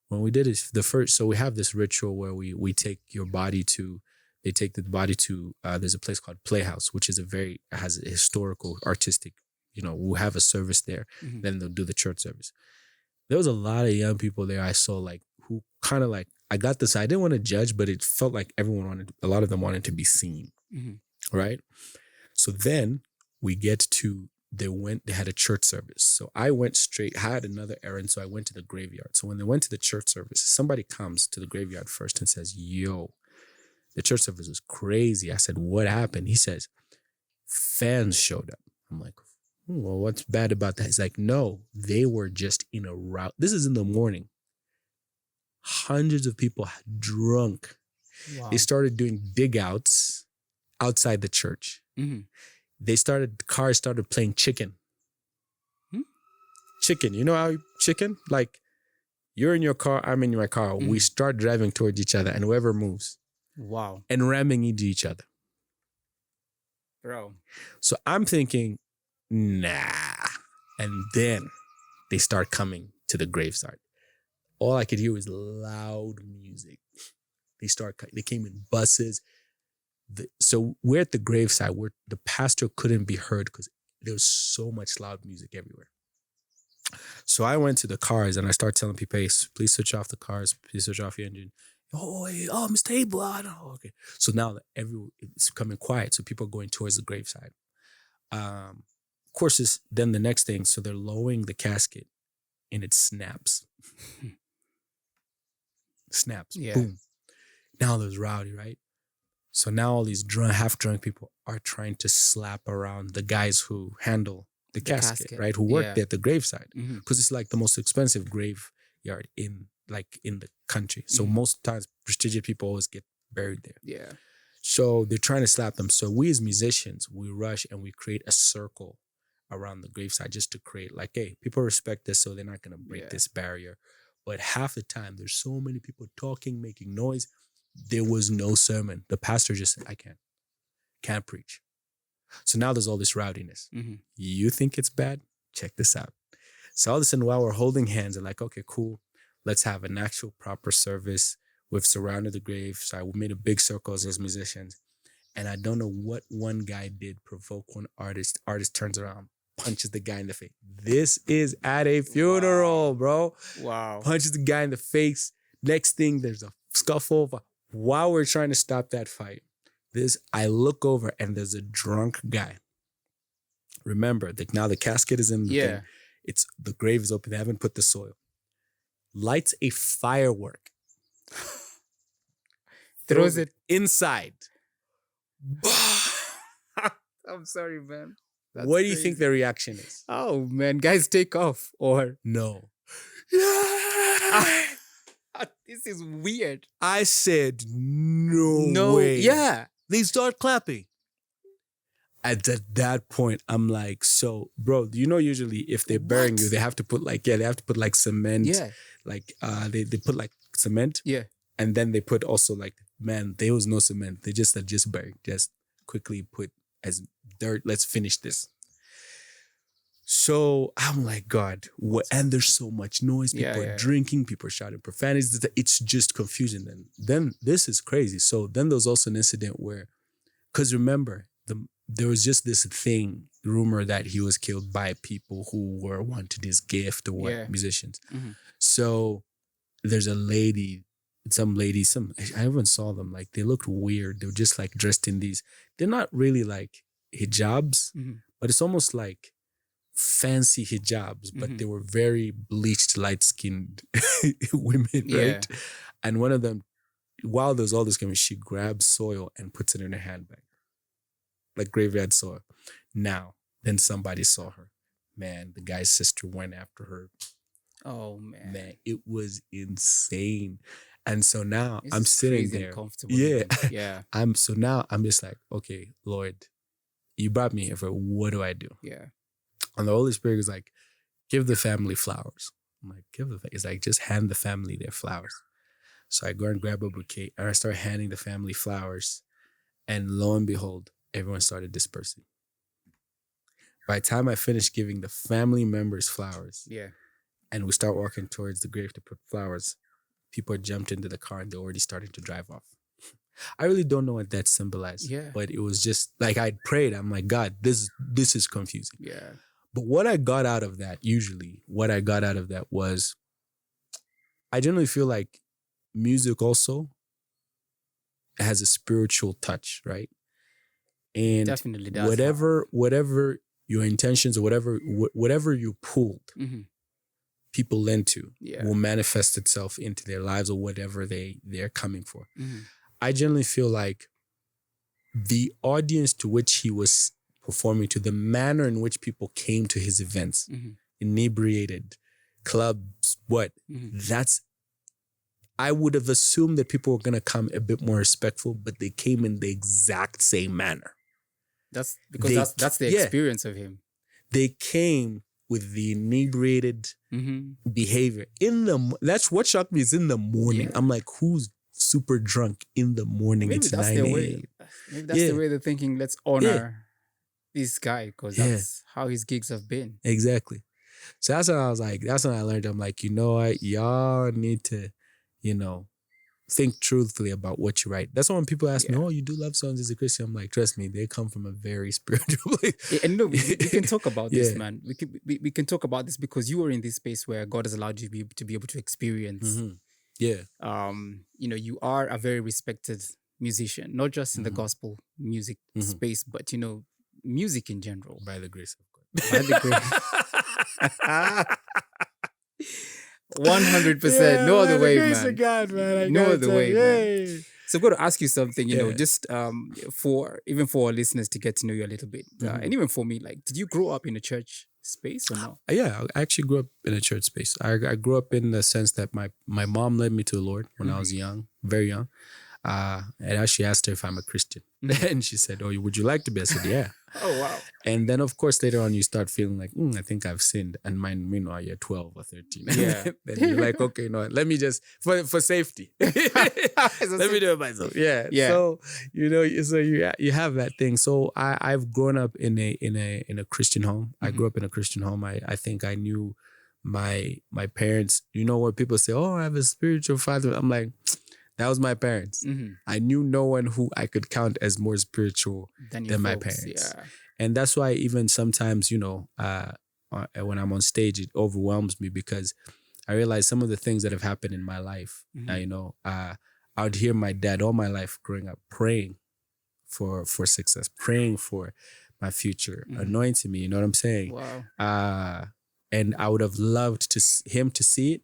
when we did so we have this ritual where we take your body to, they take the body to, there's a place called Playhouse, which is has a historical, artistic, we'll have a service there. Then they'll do the church service. There was a lot of young people there I saw like, who kind of like, I got this, I didn't want to judge, but it felt like a lot of them wanted to be seen. Right? So then we get to, they had a church service. So I went straight, I had another errand. So I went to the graveyard. So when they went to the church service, somebody comes to the graveyard first and says, "Yo, the church service was crazy." I said, "What happened?" He says, "Fans showed up." I'm like, "Well, what's bad about that?" He's like, "No, they were just in a route." This is in the morning. Hundreds of people drunk. Wow. They started doing dig outs outside the church. Cars started playing chicken. Chicken, you know how chicken? Like, you're in your car, I'm in my car. We start driving towards each other and whoever moves. Wow. And ramming into each other. Bro. So I'm thinking, nah. And then they start coming to the graveside. All I could hear was loud music. They came in buses. So we're at the graveside where the pastor couldn't be heard because there was so much loud music everywhere. So I went to the cars and I started telling people, "Hey, please switch off the cars. Please switch off your engine." "Oh, Mr. Abel, okay." So now it's becoming quiet. So people are going towards the graveside. Of course, then the next thing, so they're lowering the casket and it snaps. Snaps. Yeah. Boom. Now there's rowdy, right? So now all these half-drunk people are trying to slap around the guys who handle the casket, right? Who work at the graveside. Because it's like the most expensive graveyard in the country. So most times, prestigious people always get buried there. Yeah. So they're trying to slap them. So we as musicians, we rush and we create a circle around the graveside just to create like, hey, people respect this, so they're not going to break this barrier. But half the time, there's so many people talking, making noise. There was no sermon. The pastor just said, "I can't preach." So now there's all this rowdiness. You think it's bad? Check this out. So all of a sudden, while we're holding hands, they're like, "Okay, cool. Let's have an actual proper service." We've surrounded the grave. So we made a big circle as musicians. And I don't know what one guy did provoke one artist. Artist turns around, punches the guy in the face. This is at a funeral, bro. Wow. Punches the guy in the face. Next thing, there's a scuffle. While we're trying to stop that fight, I look over and there's a drunk guy. Remember, now the casket is in the thing. The grave is open. They haven't put the soil. Lights a firework. Throws it inside. I'm sorry, man. What do you think the reaction is? Oh, man. Guys, take off. Or no. This is weird. I said, no way. Yeah. They start clapping. At that point, I'm like, so, bro, you know, usually if they're burying you, they have to put cement. Yeah. Like, they put like cement. Yeah. And then they put also like, man, there was no cement. They just buried. Just quickly put as dirt. Let's finish this. So I'm like, God, what? And there's so much noise. People are drinking. People are shouting profanities. It's just confusing. Then this is crazy. So then there was also an incident where, because remember, there was just this rumor that he was killed by people who wanted his gift or musicians. Mm-hmm. So there's a lady, I even saw them, like they looked weird. They were just like dressed in these, they're not really like hijabs, but it's almost like fancy hijabs, but they were very bleached, light-skinned women, right? And one of them, while there's all this coming, she grabs soil and puts it in her handbag. Like graveyard soil. Now, then somebody saw her. Man, the guy's sister went after her. Oh, man. Man, it was insane. And so now I'm sitting there. Yeah. So now I'm just like, okay, Lord, you brought me here for what do I do? Yeah. And the Holy Spirit is like, give the family flowers. I'm like, it's like, just hand the family their flowers. So I go and grab a bouquet and I start handing the family flowers. And lo and behold, everyone started dispersing. By the time I finished giving the family members flowers, and we start walking towards the grave to put flowers, people jumped into the car and they're already starting to drive off. I really don't know what that symbolized. But it was just like I prayed. I'm like, God, this is confusing. But what I got out of that was, I generally feel like music also has a spiritual touch, right? And definitely does. Whatever your intentions or whatever you pulled, people into will manifest itself into their lives or whatever they're coming for. I generally feel like the audience to which he was performing to, the manner in which people came to his events, inebriated, clubs, I would have assumed that people were going to come a bit more respectful, but they came in the exact same manner. That's because that's the experience of him. They came with the inebriated behavior. That's what shocked me, is in the morning. I'm like, who's super drunk in the morning? Maybe it's that's 9 their a.m. way. Maybe that's the way they're thinking, let's honor this guy, because that's how his gigs have been. Exactly. So that's what I was like, that's when I learned. I'm like, you know what? Y'all need to, think truthfully about what you write. That's why when people ask me, oh, you do love songs as a Christian, I'm like, trust me, they come from a very spiritual place. And we can talk about this, man. We can talk about this because you are in this space where God has allowed you to be able to experience. You are a very respected musician, not just in the gospel music space, but music in general. By the grace of God. By the grace. 100%. No other way, man. God, man. No other way, man. So I'm going to ask you something, just for our listeners to get to know you a little bit. And even for me, like, did you grow up in a church space or no? Yeah, I actually grew up in a church space. I grew up in the sense that my mom led me to the Lord when I was young, very young. And I actually asked her if I'm a Christian. And she said, oh, would you like to be? I said, yeah. Oh, wow. And then, of course, later on, you start feeling like, I think I've sinned. And meanwhile, you're 12 or 13. Yeah. Then you're like, okay, no, let me just, for safety. Let me do it myself. Yeah. So, so you have that thing. So I've grown up in a Christian home. I grew up in a Christian home. I think I knew my parents. When people say, oh, I have a spiritual father. I'm like, that was my parents. I knew no one who I could count as more spiritual than my parents. And that's why even sometimes, when I'm on stage, it overwhelms me because I realize some of the things that have happened in my life. I would hear my dad all my life growing up praying for success, praying for my future, anointing me. You know what I'm saying? Wow. And I would have loved him to see it.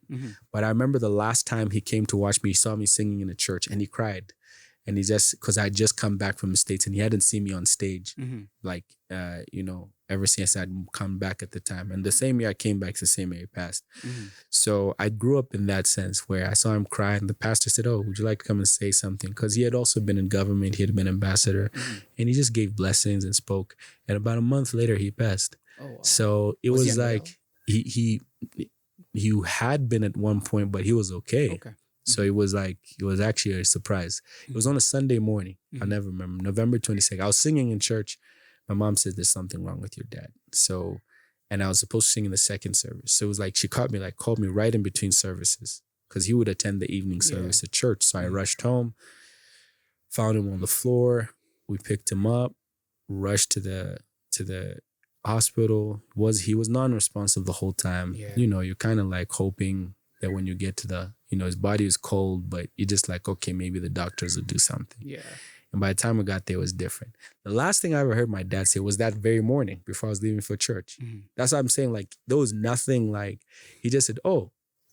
But I remember the last time he came to watch me, he saw me singing in a church and he cried. And he because I had just come back from the States and he hadn't seen me on stage, ever since I'd come back at the time. And the same year I came back, it's the same year he passed. So I grew up in that sense where I saw him cry and the pastor said, "Oh, would you like to come and say something?" Because he had also been in government, he had been ambassador, and he just gave blessings and spoke. And about a month later, he passed. Oh, wow. So it was like he had been at one point, but he was okay. So it was actually a surprise. It was on a Sunday morning. I'll never remember. November 22nd. I was singing in church. My mom said, "There's something wrong with your dad." So, and I was supposed to sing in the second service. So it was like she called me right in between services because he would attend the evening service at church. So I rushed home, found him on the floor. We picked him up, rushed to the hospital. He was non-responsive the whole time. Yeah. You're kind of like hoping that when you get to his body is cold, but you're just like, okay, maybe the doctors will do something. Yeah. And by the time we got there, it was different. The last thing I ever heard my dad say was that very morning before I was leaving for church. That's what I'm saying. Like, there was nothing like, he just said,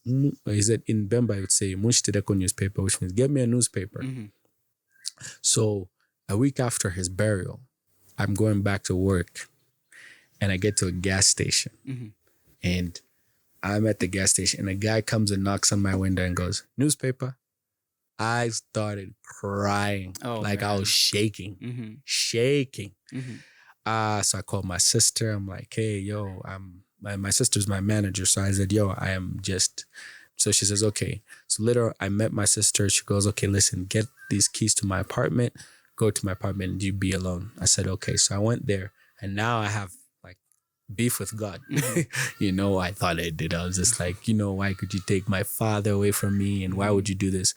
he said in Bemba, I would say, "Munchitedeko newspaper," which means get me a newspaper. So a week after his burial, I'm going back to work and I get to a gas station and I'm at the gas station and a guy comes and knocks on my window and goes, "Newspaper." I started crying. Man. I was shaking. So I called my sister. I'm like, "Hey, yo, my sister's my manager." So I said, "Yo, I am just..." So she says, "Okay." So later I met my sister. She goes, "Okay, listen, get these keys to my apartment, go to my apartment and you be alone." I said, "Okay." So I went there and now I have beef with God. I thought I did. I was just like, why could you take my father away from me? And why would you do this?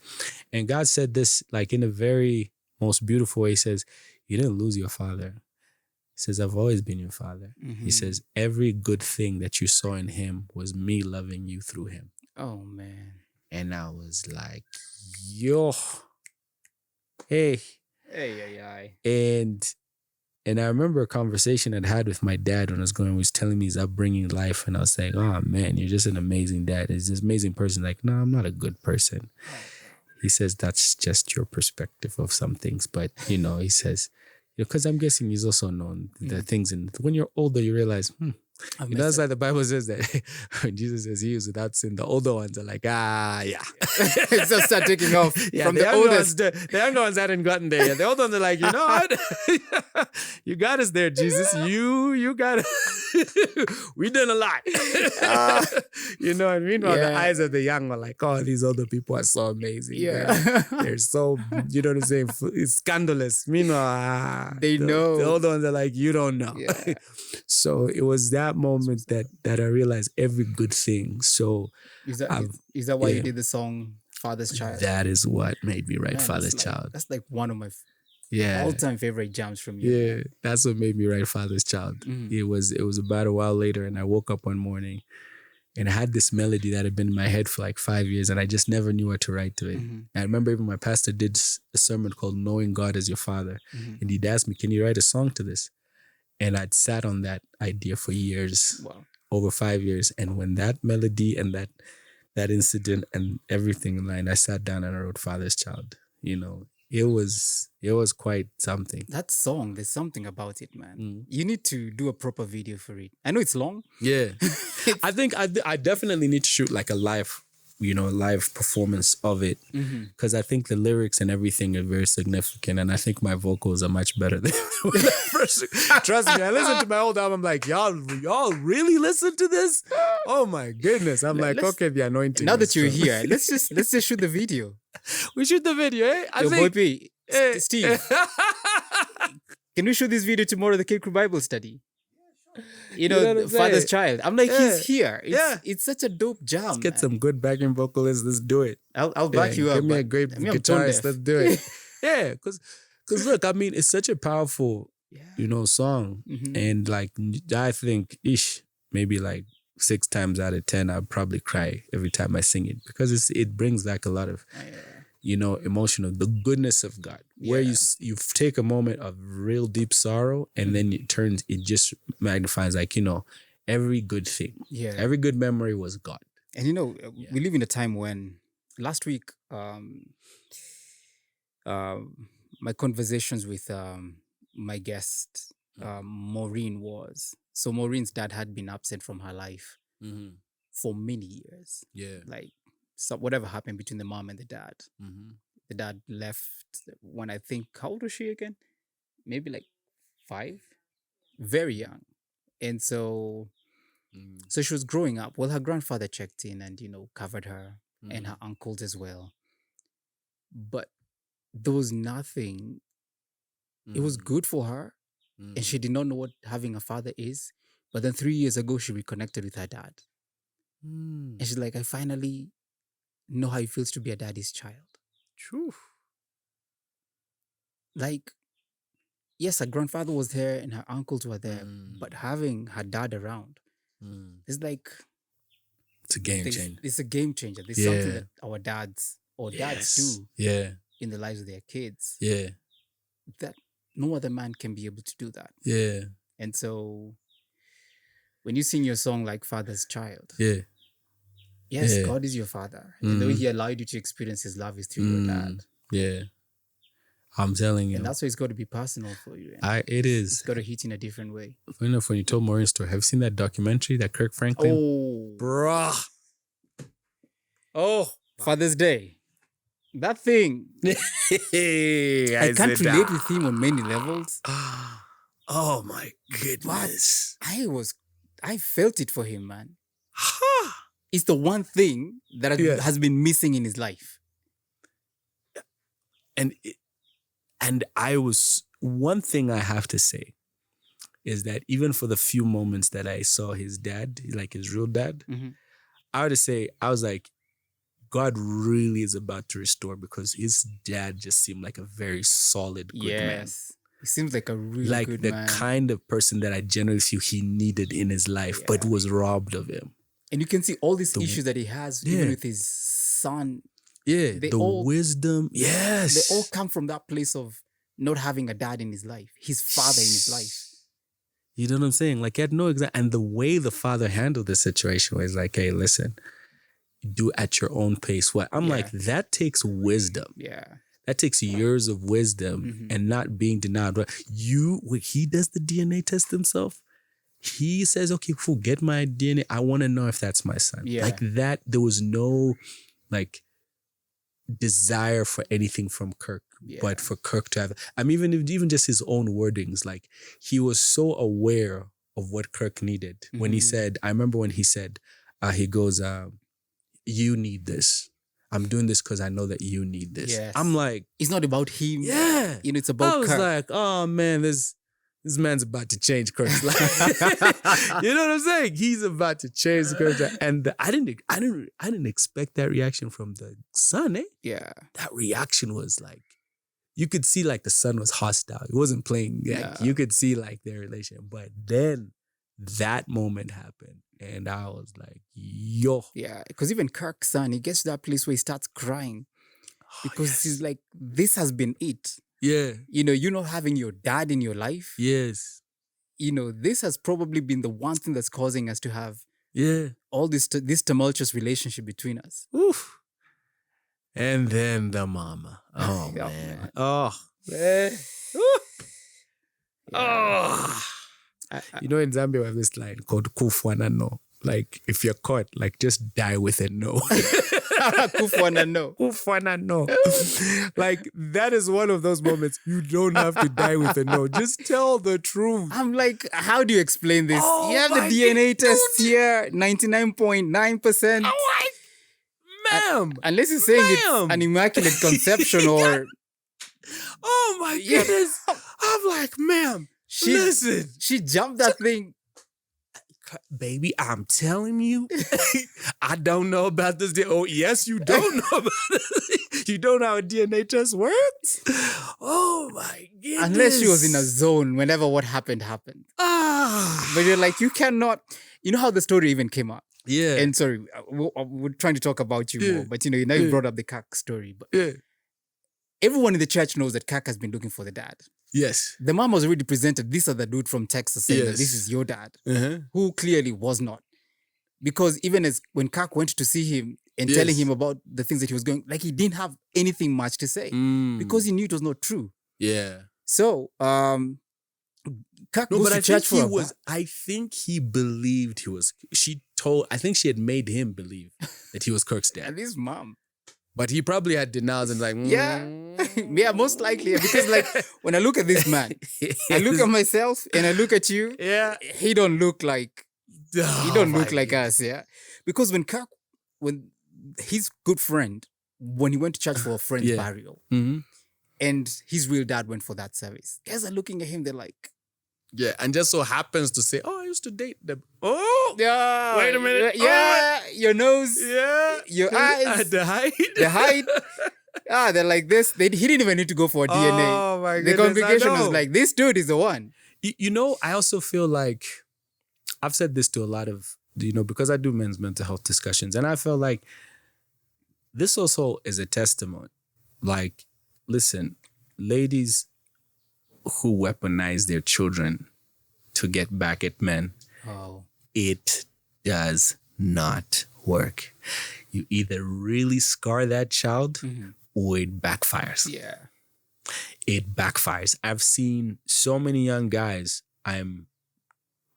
And God said this in a very most beautiful way. He says, "You didn't lose your father." He says, "I've always been your father." He says, "Every good thing that you saw in him was me loving you through him." Oh, man. And I was like, yo, hey. And I remember a conversation I'd had with my dad when I was he was telling me his upbringing life. And I was saying, "Oh, man, you're just an amazing dad. He's this amazing person." Like, "No, I'm not a good person." He says, "That's just your perspective of some things." But, he says, because I'm guessing he's also known the things. And when you're older, you realize, that's why the Bible says that when Jesus says he is without sin, the older ones are like, yeah. So start taking off from the oldest. The younger ones hadn't gotten there yet. The older ones are like, "You know what? You got us there, Jesus. You got it. We done a lot." And meanwhile, the eyes of the young are like, "Oh, these older people are so amazing. Yeah. They're so, you know what I'm saying? It's scandalous." Meanwhile, they know. The older ones are like, "You don't know." Yeah. So it was that moment that I realized every good thing. So is that why you did the song Father's Child? That is what made me write Father's Child. That's like one of my all-time favorite jams from you. Yeah, that's what made me write Father's Child. It was about a while later and I woke up one morning and I had this melody that had been in my head for like 5 years and I just never knew what to write to it. I remember even my pastor did a sermon called Knowing God as Your Father. And he'd asked me, "Can you write a song to this?" And I'd sat on that idea for years, over 5 years. And when that melody and that incident and everything in line, I sat down and I wrote Father's Child. It was quite something. That song, there's something about it, man. You need to do a proper video for it. I know it's long. Yeah. I think I definitely need to shoot like a live performance of it. Because I think the lyrics and everything are very significant. And I think my vocals are much better than when I first. Trust me, I listened to my old album. I'm like, y'all really listen to this? Oh my goodness. I'm okay, the anointing. Now that you're here, let's just shoot the video. We shoot the video, eh? Steve. Can we shoot this video tomorrow, the Cape Crew Bible study? Father's Child. I'm like, he's here. It's such a dope jam. Let's get some good backing vocalists. Let's do it. I'll back you up. Give me a great guitarist. Let's do it. Yeah, because look, I mean, it's such a powerful, song. And like, I think, maybe like 6 times out of 10, I'd probably cry every time I sing it because it brings back a lot of, emotional, the goodness of God, where you take a moment of real deep sorrow and then it just magnifies, like, every good thing. Yeah. Every good memory was God. And we live in a time when last week, my conversations with my guest, Maureen was. So Maureen's dad had been absent from her life for many years. Yeah. Like, so whatever happened between the mom and the dad. The dad left when I think, how old was she again? Maybe like 5? Very young. And so she was growing up. Well, her grandfather checked in and, covered her and her uncles as well. But there was nothing. It was good for her. And she did not know what having a father is. But then 3 years ago, she reconnected with her dad. And she's like, I finally know how it feels to be a daddy's child. True. Like, yes, her grandfather was there and her uncles were there. But having her dad around, it's like... It's a game changer. It's a game changer. There's something that our dads do in the lives of their kids. Yeah. That no other man can be able to do that. Yeah. And so when you sing your song like Father's Child, yes, God is your father. And the way he allowed you to experience his love is through your dad. Yeah. I'm telling you. And that's why it's got to be personal for you. It is. It's got to hit in a different way. When you told Maureen's story, have you seen that documentary, that Kirk Franklin? Oh. Bruh. Oh, Father's Day. That thing. I can't relate with him on many levels. Oh my goodness. But I felt it for him, man. It's the one thing that has been missing in his life. And one thing I have to say is that even for the few moments that I saw his dad, like his real dad, I would say, I was like, God really is about to restore, because his dad just seemed like a very solid, good man. He seems like a really good man. Like the kind of person that I generally feel he needed in his life, but was robbed of him. And you can see all these issues that he has, even with his son. Yeah, wisdom. Yes. They all come from that place of not having a dad in his life, his father in his life. You know what I'm saying? Like, he had no exact... And the way the father handled the situation was like, hey, listen, do at your own pace. What? I'm like, that takes wisdom. Yeah. That takes years of wisdom and not being denied. When he does the DNA test himself, he says, okay, forget my DNA. I want to know if that's my son. Yeah. Like that, there was no like desire for anything from Kirk, but for Kirk to have, I mean, even just his own wordings, like he was so aware of what Kirk needed. When he said, I remember when he said, he goes, you need this. I'm doing this because I know that you need this. Yes. I'm like... It's not about him. Yeah. It's about Kirk. I was like, oh man, this man's about to change Kirk's life. You know what I'm saying? He's about to change Kirk's life. And I didn't expect that reaction from the son, eh? Yeah. That reaction was like... You could see like the son was hostile. He wasn't playing. Like, you could see like their relation. But then that moment happened. And I was like, yo. Yeah, because even Kirk's son, he gets to that place where he starts crying. Because he's like, this has been it. Yeah. You not having your dad in your life. Yes. This has probably been the one thing that's causing us to have all this tumultuous relationship between us. Oof. And then the mama. Oh, man. Oh, man. Oh. In Zambia, we have this line called Kufwana no. Like, if you're caught, like, just die with a no. Kufwana no. Kufwana no. Like, that is one of those moments you don't have to die with a no. Just tell the truth. I'm like, how do you explain this? You have the DNA test here, 99.9%. Ma'am. Unless you're saying it's an immaculate conception or... Oh, my goodness. I'm like, ma'am. Listen. She jumped that thing. baby, I'm telling you, I don't know about this. Oh, yes, you don't know about this. You don't know how a DNA test works? Oh, my goodness. Unless she was in a zone whenever what happened. But you're like, you cannot... You know how the story even came up? Yeah. And sorry, we're trying to talk about you more, but now you brought up the Kak story. But everyone in the church knows that Kak has been looking for the dad. Yes. The mom was already presented this other dude from Texas saying that this is your dad, who clearly was not. Because even when Kak went to see him and telling him about the things that he was going, like he didn't have anything much to say because he knew it was not true. Yeah. So, Kak goes to church for I think he believed he was. I think she had made him believe that he was Kirk's dad. And his mom. But he probably had denials and like, yeah, most likely. Because like when I look at this man, I look at myself and I look at you. Yeah, he don't look like us. Yeah, because when his good friend, when he went to church for a friend's burial, and his real dad went for that service, guys are looking at him. They're like, yeah, and just so happens to say, oh, I used to date them. Oh, yeah. Wait a minute. Yeah, your nose. Yeah, your eyes. The height. The height. They're like this. He didn't even need to go for a DNA. Oh my goodness, the congregation was like, this dude is the one. You know, I also feel like I've said this to a lot of, because I do men's mental health discussions, and I feel like this also is a testament. Like, listen, ladies who weaponize their children to get back at men, it does not work. You either really scar that child or it backfires. Yeah. It backfires. I've seen so many young guys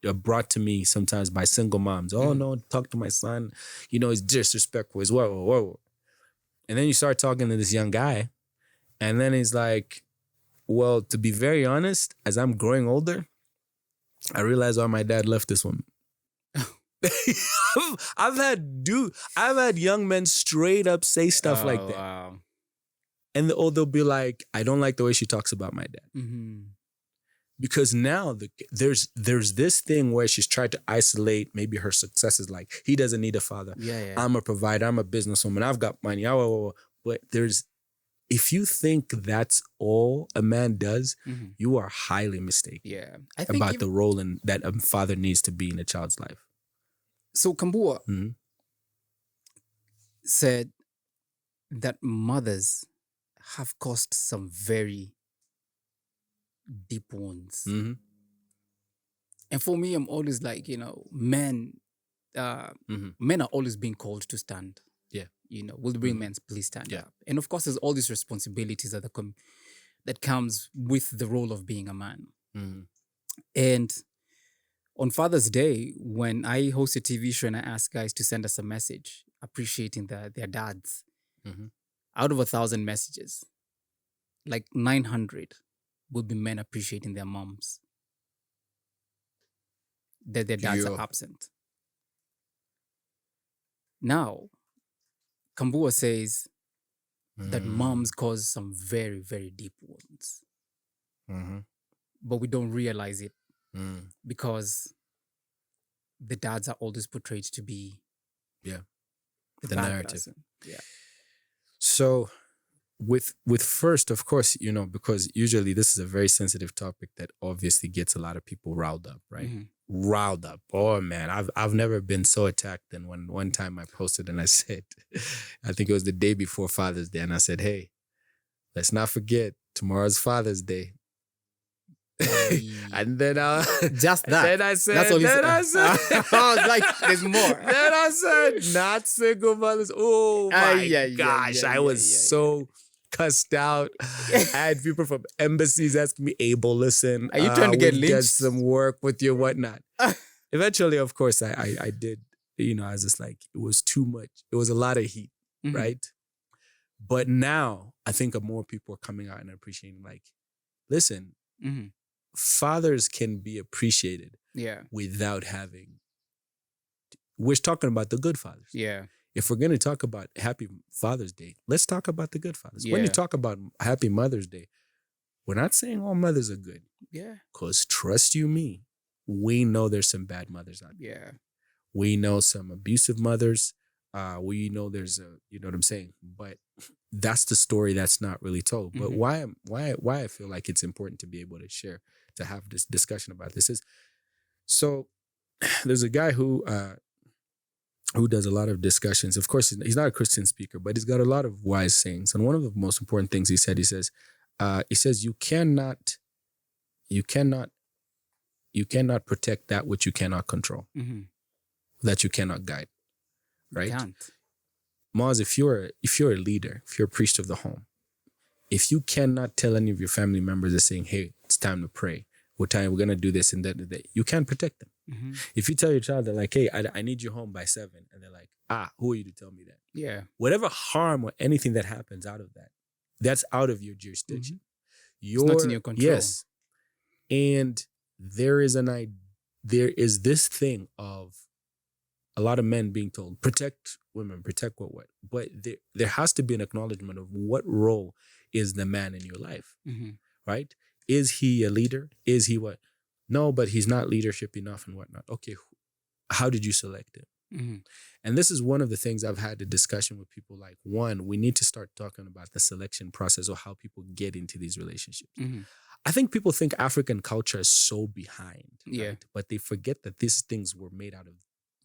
brought to me sometimes by single moms. Oh, no, talk to my son. He's disrespectful. He's whoa. And then you start talking to this young guy, and then he's like, well, to be very honest, as I'm growing older, I realize why my dad left this woman. I've had young men straight up say stuff like that. Wow. And they'll be like, I don't like the way she talks about my dad. Mm-hmm. Because now there's this thing where she's tried to isolate maybe her successes, like he doesn't need a father. Yeah. I'm a provider. I'm a businesswoman. I've got money. But if you think that's all a man does, you are highly mistaken. Yeah, about the role that a father needs to be in a child's life. So Kambua said that mothers have caused some very deep wounds. And for me, I'm always like, men are always being called to stand. Yeah. Will the bring men please stand up? And of course, there's all these responsibilities that comes with the role of being a man. And on Father's Day, when I host a TV show and I ask guys to send us a message appreciating their dads, out of 1,000 messages, like 900 would be men appreciating their moms, that their dads are absent. Now, Kambua says that moms cause some very, very deep wounds. But we don't realize it because the dads are always portrayed to be the narrative. Person. Yeah. So with first, of course, because usually this is a very sensitive topic that obviously gets a lot of people riled up, right? Riled up. Oh man, I've never been so attacked than when one time I posted and I said, I think it was the day before Father's Day, and I said, hey, let's not forget tomorrow's Father's Day. And then just that. Then I said, that's all I said, I was like, there's more. Then I said, not single mothers. Oh my gosh, I was so cussed out. I had people from embassies asking me, Abel, listen, are you trying to get lynched? Get some work with your whatnot. Eventually, of course, I did. I was just like, it was too much. It was a lot of heat, right? But now I think more people are coming out and appreciating, like, listen, fathers can be appreciated without having. We're talking about the good fathers. Yeah. If we're going to talk about Happy Father's Day, let's talk about the good fathers. When you talk about Happy Mother's Day, we're not saying all mothers are good. Yeah. Because trust you me, we know there's some bad mothers out there. Yeah. We know some abusive mothers. We know there's you know what I'm saying? But that's the story that's not really told. But why I feel like it's important to be able to share, to have this discussion about this is, so there's a guy who does a lot of discussions. Of course, he's not a Christian speaker, but he's got a lot of wise sayings. And one of the most important things he says, you cannot protect that which you cannot control, that you cannot guide, right? You can't. Maz, if you're a leader, if you're a priest of the home, if you cannot tell any of your family members that saying, hey, it's time to pray, we're going to do this and that, you can't protect them. If you tell your child that like, hey, I need you home by 7, and they're like, who are you to tell me that? Yeah. Whatever harm or anything that happens out of that, that's out of your jurisdiction. It's not in your control. Yes. And there is this thing of a lot of men being told, protect women, protect what. But there has to be an acknowledgement of what role is the man in your life, right? Is he a leader? Is he what? No, but he's not leadership enough and whatnot. Okay, how did you select him? And this is one of the things I've had a discussion with people. Like, one, we need to start talking about the selection process or how people get into these relationships. I think people think African culture is so behind, right? But they forget that these things were made out of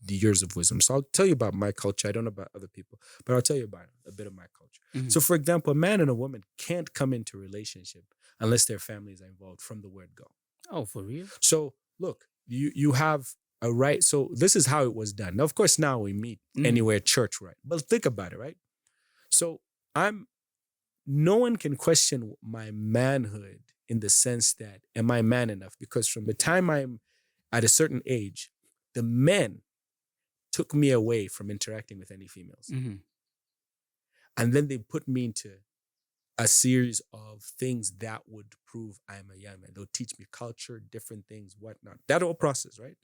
the years of wisdom. So I'll tell you about my culture. I don't know about other people, but I'll tell you about a bit of my culture. So for example, a man and a woman can't come into a relationship unless their families are involved from the word go. Oh, for real? So look, you have a right. So this is how it was done. Now, of course, now we meet anywhere at church, right? But think about it, right? So no one can question my manhood in the sense that, am I man enough? Because from the time I'm at a certain age, the men took me away from interacting with any females. And then they put me into a series of things that would prove I'm a young man. They'll teach me culture, different things, whatnot. That whole process, right?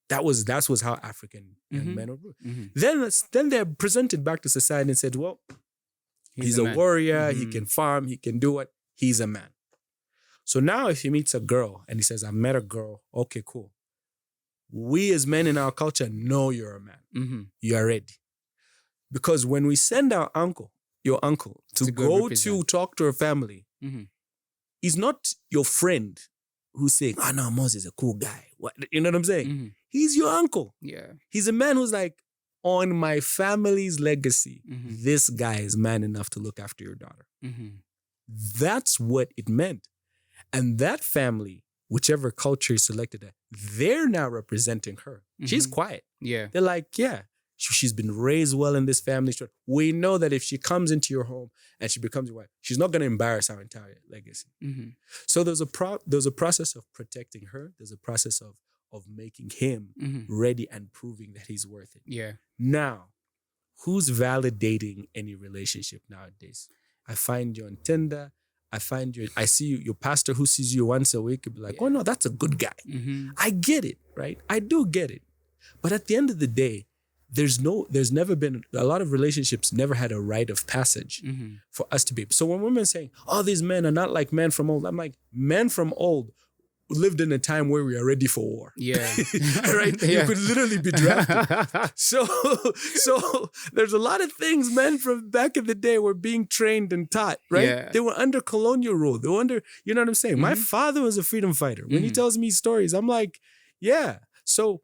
That was how African young men were. Then they're presented back to society and said, well, he's a warrior, he can farm, he can do what? He's a man. So now if he meets a girl and he says, I met a girl, okay, cool. We as men in our culture know you're a man. You're ready. Because when we send your uncle to go to talk to her family, he's not your friend who's saying, oh no, Moses is a cool guy. What? You know what I'm saying? He's your uncle. Yeah. He's a man who's like, on my family's legacy, this guy is man enough to look after your daughter. That's what it meant. And that family, whichever culture he selected, they're now representing her. She's quiet. Yeah. They're like, yeah, she's been raised well in this family. We know that if she comes into your home and she becomes your wife, she's not going to embarrass our entire legacy. So there's a process of protecting her. There's a process of making him ready and proving that he's worth it. Yeah. Now, who's validating any relationship nowadays? I find you on Tinder. I see you, your pastor who sees you once a week, be like, oh no, that's a good guy. I get it, right? I do get it. But at the end of the day, there's never been, a lot of relationships never had a rite of passage for us to be. So when women saying, oh, these men are not like men from old, I'm like, men from old lived in a time where we are ready for war. Yeah. Right? You could literally be drafted. So there's a lot of things men from back in the day were being trained and taught, right? Yeah. They were under colonial rule. They were under, you know what I'm saying? My father was a freedom fighter. When he tells me stories, I'm like, yeah. So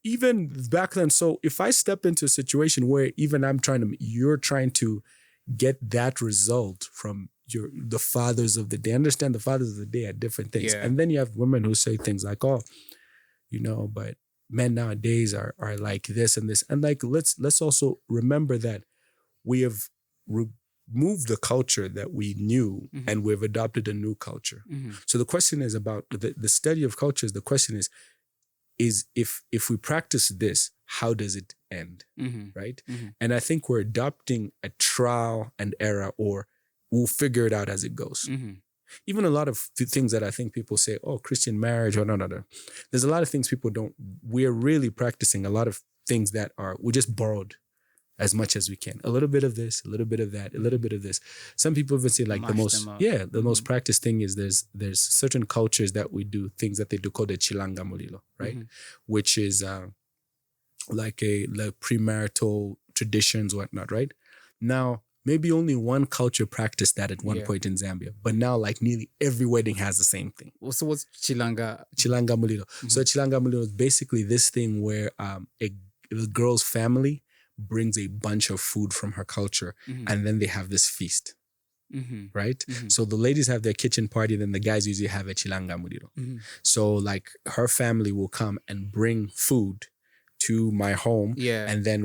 even back then, so if I step into a situation where even you're trying to get that result from the fathers of the day. Understand the fathers of the day are different things. Yeah. And then you have women who say things like, oh, but men nowadays are like this and this. And like, let's also remember that we have removed the culture that we knew and we've adopted a new culture. So the question is about the study of cultures. The question is if we practice this, how does it end? Right? And I think we're adopting a trial and error, or we'll figure it out as it goes. Even a lot of things that I think people say, oh, Christian marriage, or no. There's a lot of things people don't, we're really practicing a lot of things that we just borrowed as much as we can. A little bit of this, a little bit of that, a little bit of this. Some people even say like the most practiced thing is there's certain cultures that we do things that they do called a chilanga mulilo, right? Which is like premarital traditions, whatnot, right? Now, maybe only one culture practiced that at one point in Zambia, but now like nearly every wedding has the same thing. So what's chilanga? Chilanga mulilo. So chilanga mulilo is basically this thing where the girl's family brings a bunch of food from her culture and then they have this feast, right? So the ladies have their kitchen party, then the guys usually have a chilanga mulilo. So like her family will come and bring food to my home, and then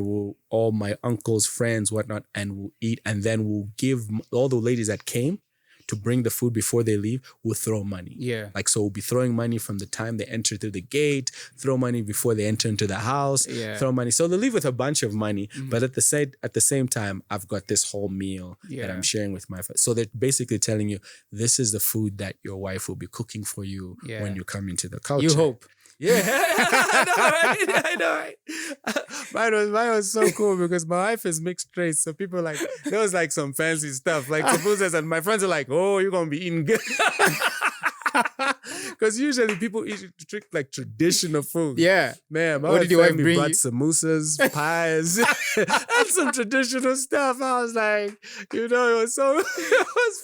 all my uncles, friends, whatnot, and we'll eat, and then we'll give all the ladies that came to bring the food before they leave, we'll throw money. Like, so we'll be throwing money from the time they enter through the gate, throw money before they enter into the house, throw money. So they'll leave with a bunch of money, but at the same time, I've got this whole meal that I'm sharing with my friends. So they're basically telling you, this is the food that your wife will be cooking for you when you come into the culture. You hope. Yeah, I know, right? Mine was so cool because my wife is mixed race. So people like, there was like some fancy stuff, like samosas, and my friends are like, oh, you're going to be eating good. Because usually people eat like traditional food. Yeah. Man, my wife brought samosas, pies, and some traditional stuff. I was like, it was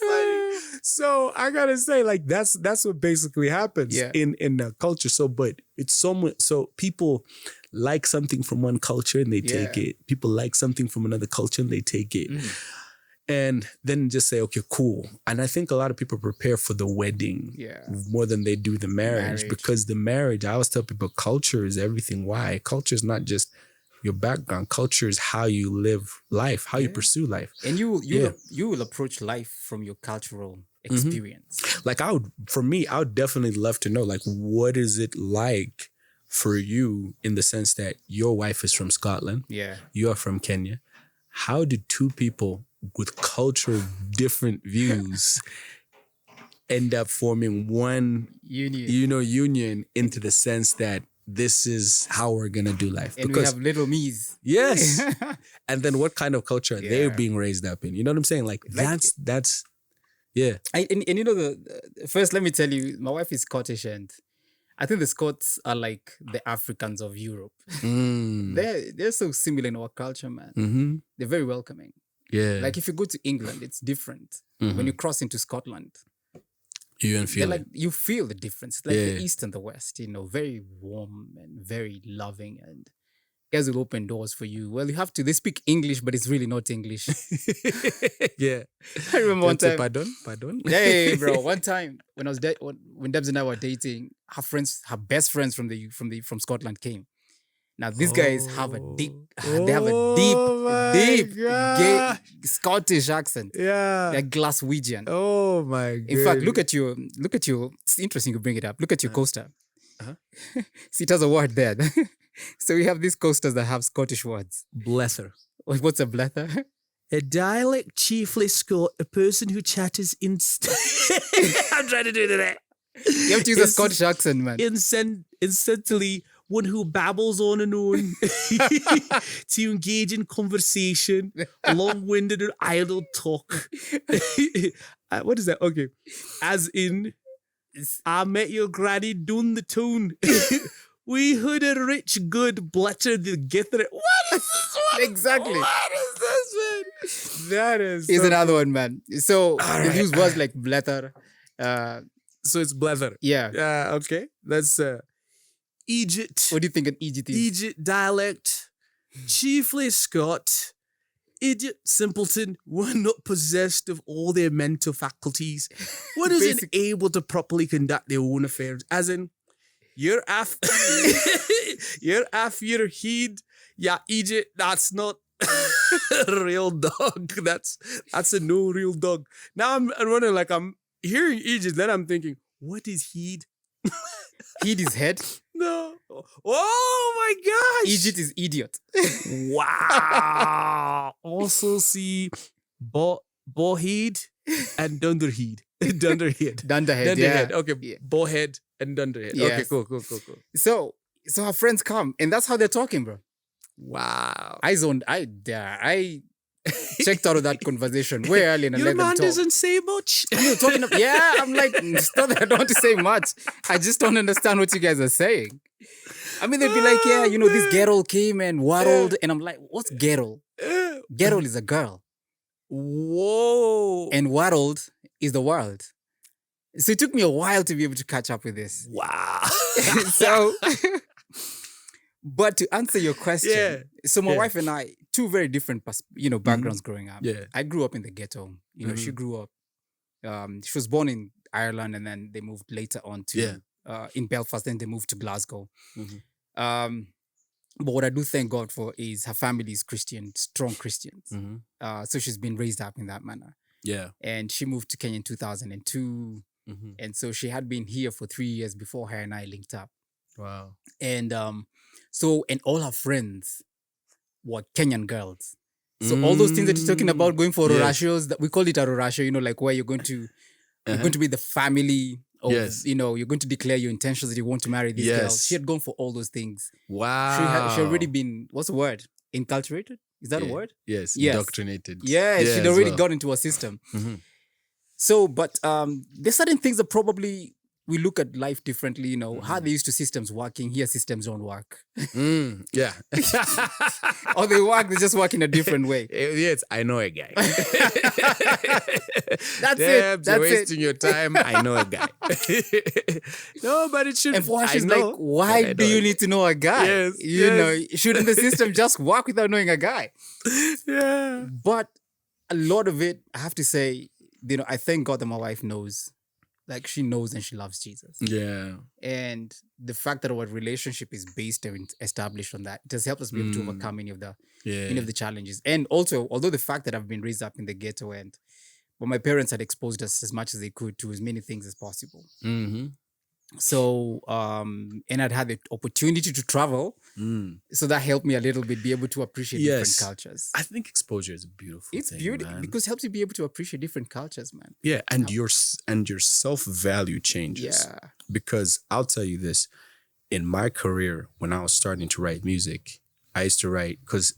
funny. So I gotta say, like, that's what basically happens in the culture. So, but it's so people like something from one culture and they take it. People like something from another culture and they take it. And then just say, okay, cool. And I think a lot of people prepare for the wedding more than they do the marriage. Because the marriage, I always tell people, culture is everything. Why? Culture is not just your background. Culture is how you live life, how you pursue life. And you will approach life from your cultural experience. Like I would definitely love to know, like, what is it like for you in the sense that your wife is from Scotland? Yeah. You are from Kenya. How did two people with cultural different views end up forming one union into the sense that this is how we're gonna do life? And because we have little me's. Yes. And then what kind of culture are they being raised up in? You know what I'm saying? Like that's yeah. And you know first let me tell you, my wife is Scottish and I think the Scots are like the Africans of Europe. They're so similar in our culture, man. They're very welcoming. Yeah. Like if you go to England, it's different. When you cross into Scotland, you even feel like you feel the difference. Like the East and the West, very warm and very loving, and guys will open doors for you. Well, you have to. They speak English, but it's really not English. Yeah. I remember one time. Pardon. Hey, bro. One time when when Debs and I were dating, her best friends from Scotland came. Now these guys have a deep gay Scottish accent. Yeah. They're Glaswegian. Oh my god. In fact, look at your, it's interesting you bring it up. Look at your coaster. See, it has a word there. So we have these coasters that have Scottish words. Blether. What's a blether? A dialect chiefly Scot, a person who chatters I'm trying to do that. You have to use a Scottish accent, man. Instantly, one who babbles on and on to engage in conversation, long-winded or idle talk. What is that? Okay. As in, I met your granny down the town. We heard a rich, good blether the gether. What is this one? Exactly. What is this, man? That is... Here's another one, man. So, they use words like blether. So it's blether. Yeah. Okay. That's Egypt. What do you think an Egypt is? Egypt dialect, chiefly Scot. Idiot, simpleton, one not possessed of all their mental faculties. One isn't able to properly conduct their own affairs. As in, you're after your heed. Yeah, Egypt, that's not a real dog. That's a no real dog. Now I'm wondering, like, I'm hearing Egypt, then I'm thinking, what is heed? Heed is head? No. Oh my gosh. Egypt is idiot. Wow. Also see Bohead and Dunderhead. Dunderhead, yeah. Okay, yeah. Bohead and Dunderhead. Yes. Okay, cool. So her friends come, and that's how they're talking, bro. Wow. I checked out of that conversation way early and I Your let them man talk. doesn't say much. You're talking I'm like, it's not that I don't want to say much. I just don't understand what you guys are saying. I mean, they'd be like, yeah, this girl came and waddled. And I'm like, what's girl? Girl is a girl. Whoa. And waddled is the world. So it took me a while to be able to catch up with this. Wow. So, but to answer your question, so my wife and I, two very different, backgrounds growing up. Yeah. I grew up in the ghetto. She grew up, she was born in Ireland and then they moved later on to, in Belfast, then they moved to Glasgow. But what I do thank God for is her family is Christian, strong Christians. So she's been raised up in that manner. Yeah. And she moved to Kenya in 2002. And so she had been here for 3 years before her and I linked up. Wow. And and all her friends were Kenyan girls. So all those things that you're talking about, going for rorashos, that we call it a rorasho, like where you're going to be the family of, you're going to declare your intentions that you want to marry these girls. She had gone for all those things. Wow. She had already been, what's the word? Inculturated? Is that a word? Yes. Indoctrinated. Yeah, she'd already got into a system. So, but there's certain things that probably we look at life differently, how they used to systems working, here systems don't work. Yeah. Or they work, they just work in a different way. Yes, I know a guy. That's it. You're wasting your time. I know a guy. No, but it should. And for her, she's like, why do you need to know a guy? Yes, shouldn't the system just work without knowing a guy? Yeah. But a lot of it, I have to say, I thank God that my wife knows. Like, she knows and she loves Jesus. Yeah. And the fact that our relationship is based and established on that, it has helped us be able to overcome any of the challenges. And also, although the fact that I've been raised up in the ghetto but my parents had exposed us as much as they could to as many things as possible. So, and I'd had the opportunity to travel. So that helped me a little bit be able to appreciate different cultures. I think exposure is a beautiful thing. It's beautiful because it helps you be able to appreciate different cultures, man. Yeah, and your self-value changes. Yeah. Because I'll tell you this, in my career, when I was starting to write music, I used to write, because,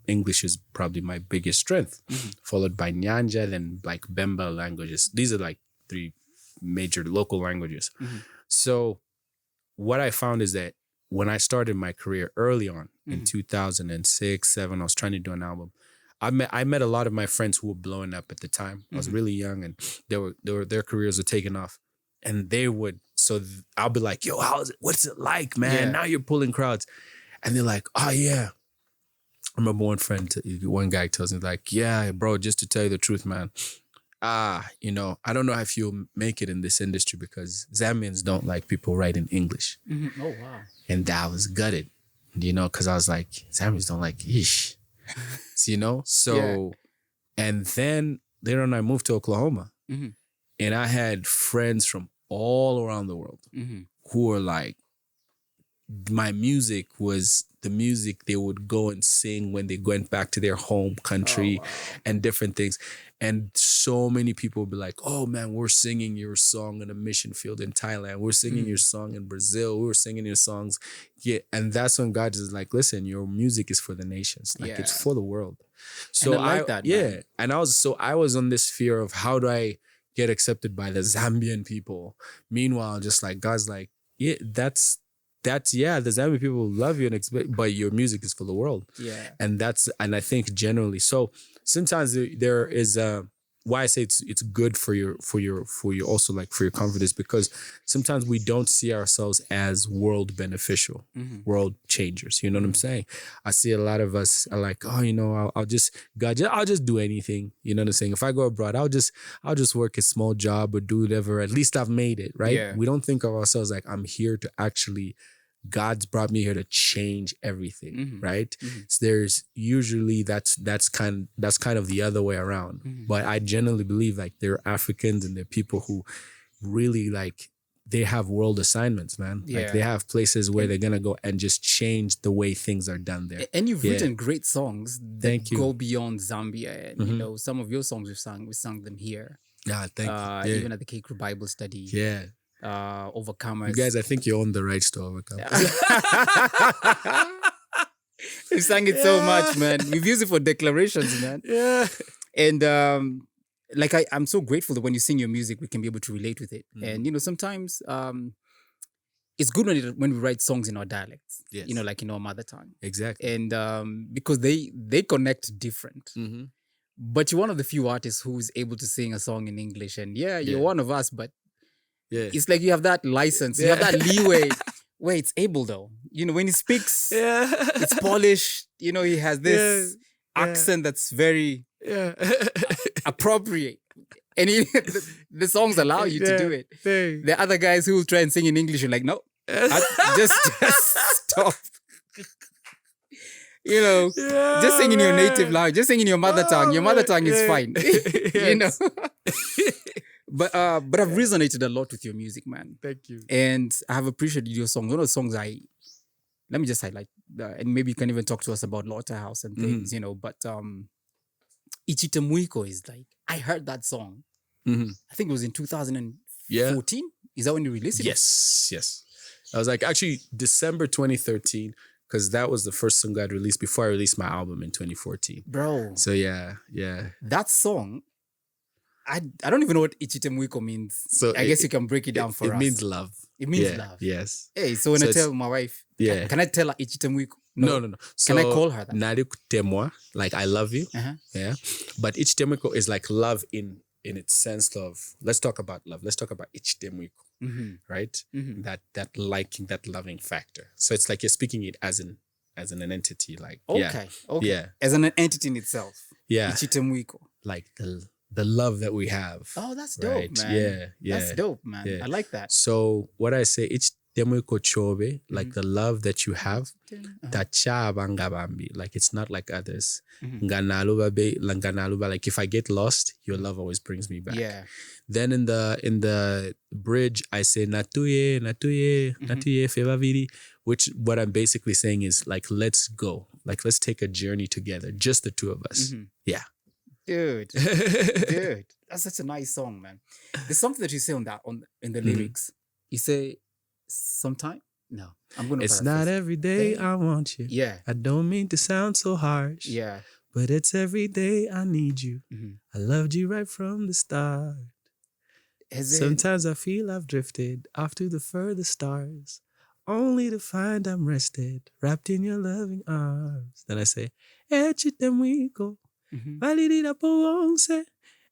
English is probably my biggest strength, followed by Nyanja, then like Bemba languages. These are like 3 major local languages. So what I found is that when I started my career early on in 2006, 2007, I was trying to do an album. I met a lot of my friends who were blowing up at the time. I was really young and their careers were taking off. And they would, I'll be like, yo, what's it like, man? Yeah. Now you're pulling crowds. And they're like, oh yeah. I remember one guy tells me like, yeah, bro, just to tell you the truth, man. I don't know if you'll make it in this industry because Zambians don't like people writing English. Oh, wow. And I was gutted, because I was like, Zambians don't like ish, So, and then later on I moved to Oklahoma and I had friends from all around the world who were like, my music was the music they would go and sing when they went back to their home country and different things. And so many people would be like, oh man, we're singing your song in a mission field in Thailand. We're singing your song in Brazil. We were singing your songs. Yeah. And that's when God is like, listen, your music is for the nations. Like it's for the world. So I like that. Yeah. Man. And I was on this fear of how do I get accepted by the Zambian people? Meanwhile, just like God's like, yeah, that's the Zambian people love you and expect, but your music is for the world. Yeah. And I think generally, so sometimes there is why I say it's good for your also like for your confidence, because sometimes we don't see ourselves as world beneficial, world changers. You know what I'm saying? I see a lot of us are like, oh, I'll just do anything. You know what I'm saying? If I go abroad, I'll just work a small job or do whatever. At least I've made it, right? Yeah. We don't think of ourselves like I'm here to actually. God's brought me here to change everything, right? So there's usually that's kind of the other way around. But I generally believe like there are Africans and there are people who really like they have world assignments, man. Yeah. Like they have places where they're gonna go and just change the way things are done there. And you've written great songs that go beyond Zambia. And some of your songs we sung them here. Yeah, thank you. Even at the K Crew Bible study. Yeah. Overcomers. You guys, I think you own the rights to Overcomers. We sang it so much, man. We've used it for declarations, man. Yeah. And like I'm so grateful that when you sing your music, we can be able to relate with it. And sometimes it's good when we write songs in our dialects. Yes. Like in our mother tongue. Exactly. And because they connect different. But you're one of the few artists who's able to sing a song in English. And you're one of us, but it's like you have that license, you have that leeway. Wait, it's Abel though. When he speaks, it's polished. He has this accent that's very appropriate. And the songs allow you to do it. The other guys who will try and sing in English are like, no, just stop. Just sing in your native language, just sing in your mother tongue. Your mother tongue is fine. But I've resonated a lot with your music, man. Thank you. And I have appreciated your songs. One of the songs let me just highlight, and maybe you can even talk to us about Laughterhouse and things, but Ichite Muiko is like, I heard that song. I think it was in 2014. Is that when you released it? Yes. I was like, actually, December 2013, because that was the first song I'd released before I released my album in 2014. Bro. So yeah. That song, I don't even know what Ichite Muiko means. So I guess you can break it down for us. It means love. It means love. Yes. Hey, so when I tell my wife, can I tell her Ichite Muiko? No. So, can I call her that? Nariku temwa, like I love you. Yeah. But Ichite Muiko is like love in its sense of, let's talk about love. Let's talk about Ichite Muiko, right? That liking, that loving factor. So it's like you're speaking it as an entity, like okay. Yeah. As an entity in itself. Yeah. Ichite Muiko. Like the love that we have. Oh, that's dope, right? man. Yeah. That's dope, man. Yeah. I like that. So what I say, Ichite Muiko chobe, like the love that you have, like it's not like others. Nganaluba, like if I get lost, your love always brings me back. Yeah. Then in the bridge, I say natuye fevaviri, which what I'm basically saying is like, let's go. Like, let's take a journey together, just the two of us. Yeah. Dude, that's such a nice song, man. There's something that you say in the lyrics. You say, sometime? No, I'm gonna. It's not every day I want you. Yeah, I don't mean to sound so harsh. Yeah, but it's every day I need you. I loved you right from the start. Sometimes I feel I've drifted off to the furthest stars, only to find I'm rested, wrapped in your loving arms. Then I say, Echite Muiko.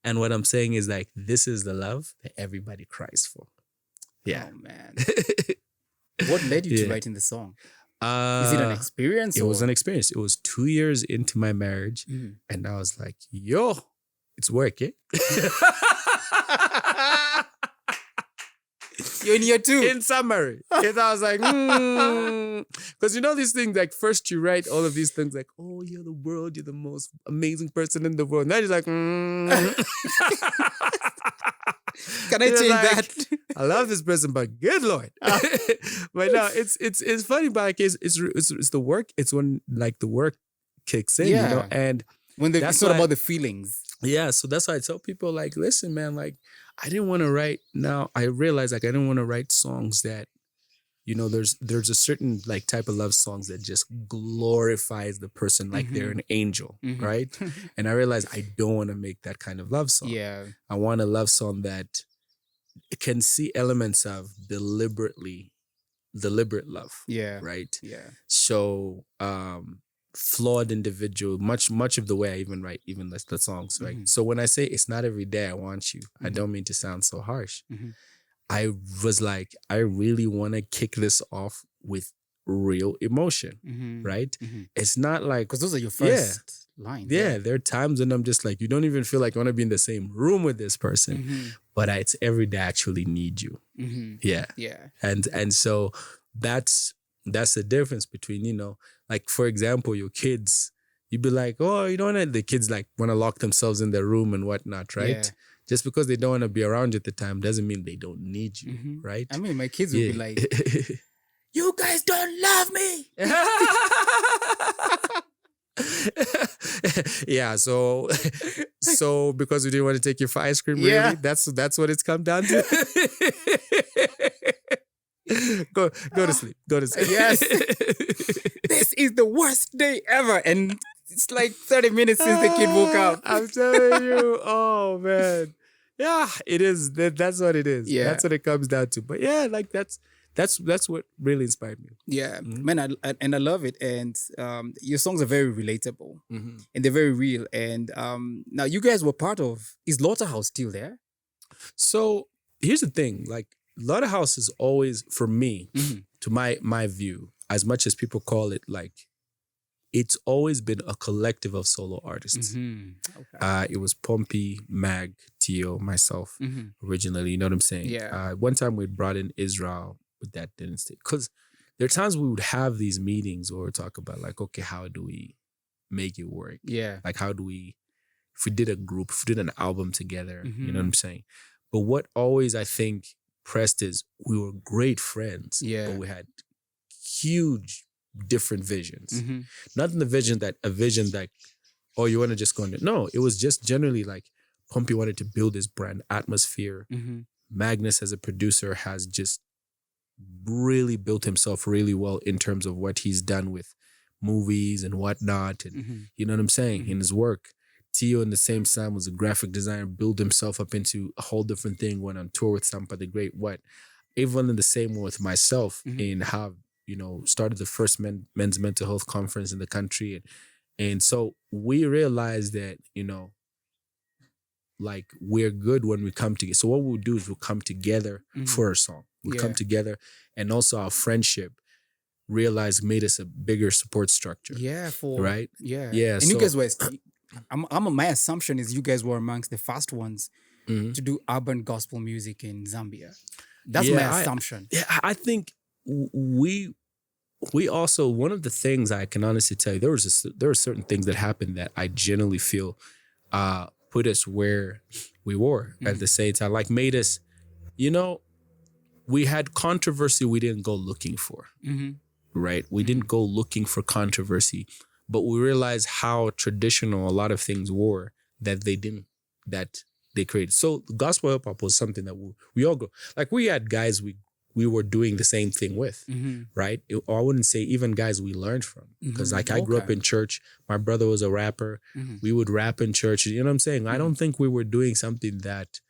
And what I'm saying is like, this is the love that everybody cries for. Yeah. Oh, man. What led you to writing the song? Is it an experience? It was an experience. It was 2 years into my marriage. And I was like, yo, it's working. You're in year 2. In summary. And I was like, because these things, like first you write all of these things like, oh, you're the world, you're the most amazing person in the world. Now you're like, Can I change that? I love this person, but good Lord. But no, it's funny, but like it's the work. It's when like the work kicks in, and when it's not about the feelings. Yeah, so that's why I tell people like, listen, man, like I didn't want to write. Now I realize like I didn't want to write songs that, there's a certain like type of love songs that just glorifies the person like they're an angel, right? And I realized I don't want to make that kind of love song. Yeah, I want a love song that can see elements of deliberate love. Yeah, right. Yeah. So flawed individual, much of the way I even write even the songs, right? So when I say it's not every day I want you, I don't mean to sound so harsh. I was like, I really want to kick this off with real emotion, right? It's not like, because those are your first lines. Yeah, there are times when I'm just like, you don't even feel like I want to be in the same room with this person, but it's every day I actually need you. Yeah. And so that's the difference between, like for example, your kids, you'd be like, oh, you don't want the kids like want to lock themselves in their room and whatnot, right? Yeah. Just because they don't want to be around you at the time doesn't mean they don't need you, right? I mean, my kids will be like, you guys don't love me. Yeah, so because we didn't want to take you for ice cream, really? That's what it's come down to. Go to sleep. Go to sleep. Yes. This is the worst day ever. And it's like 30 minutes since the kid woke up. I'm telling you. Oh, man. Yeah, it is. That's what it is. Yeah. That's what it comes down to. But yeah, like that's what really inspired me. Yeah, man, I love it. And your songs are very relatable and they're very real. And now you guys were part of, is Slaughterhouse still there? So here's the thing, like Slaughterhouse is always, for me, to my view, as much as people call it, like it's always been a collective of solo artists. Okay. It was Pompey, Mag, Tio, myself originally. You know what I'm saying? Yeah. One time we brought in Israel, but that didn't stay. Because there are times we would have these meetings where we talk about like, okay, how do we make it work? Yeah. Like how do we, if we did a group, if we did an album together, you know what I'm saying? But what always I think pressed is we were great friends, but we had huge different visions. Not in the vision that oh, you want to just go into. No, it was just generally like Pompey wanted to build this brand atmosphere. Magnus as a producer has just really built himself really well in terms of what he's done with movies and whatnot. And you know what I'm saying? In his work. Tio in the same time was a graphic designer, built himself up into a whole different thing, went on tour with Sampa the Great. Even in the same way with myself in how, you know, started the first men's mental health conference in the country. And so we realized that, you know, like we're good when we come together. So what we'll do is we'll come together for a song. We'll come together, and also our friendship made us a bigger support structure. Yeah, right? Yeah. Yeah. And you guys were, my assumption is you guys were amongst the first ones to do urban gospel music in Zambia. That's my assumption. I think we also, one of the things I can honestly tell you, there are certain things that happened that I genuinely feel put us where we were at the same time, like made us, you know, we had controversy we didn't go looking for, right? We didn't go looking for controversy, but we realized how traditional a lot of things were that they created. So gospel hip hop was something that we all go, like we had guys we were doing the same thing with, right? I wouldn't say even guys we learned from, because like I grew up in church. My brother was a rapper. We would rap in church. You know what I'm saying? I don't think we were doing something that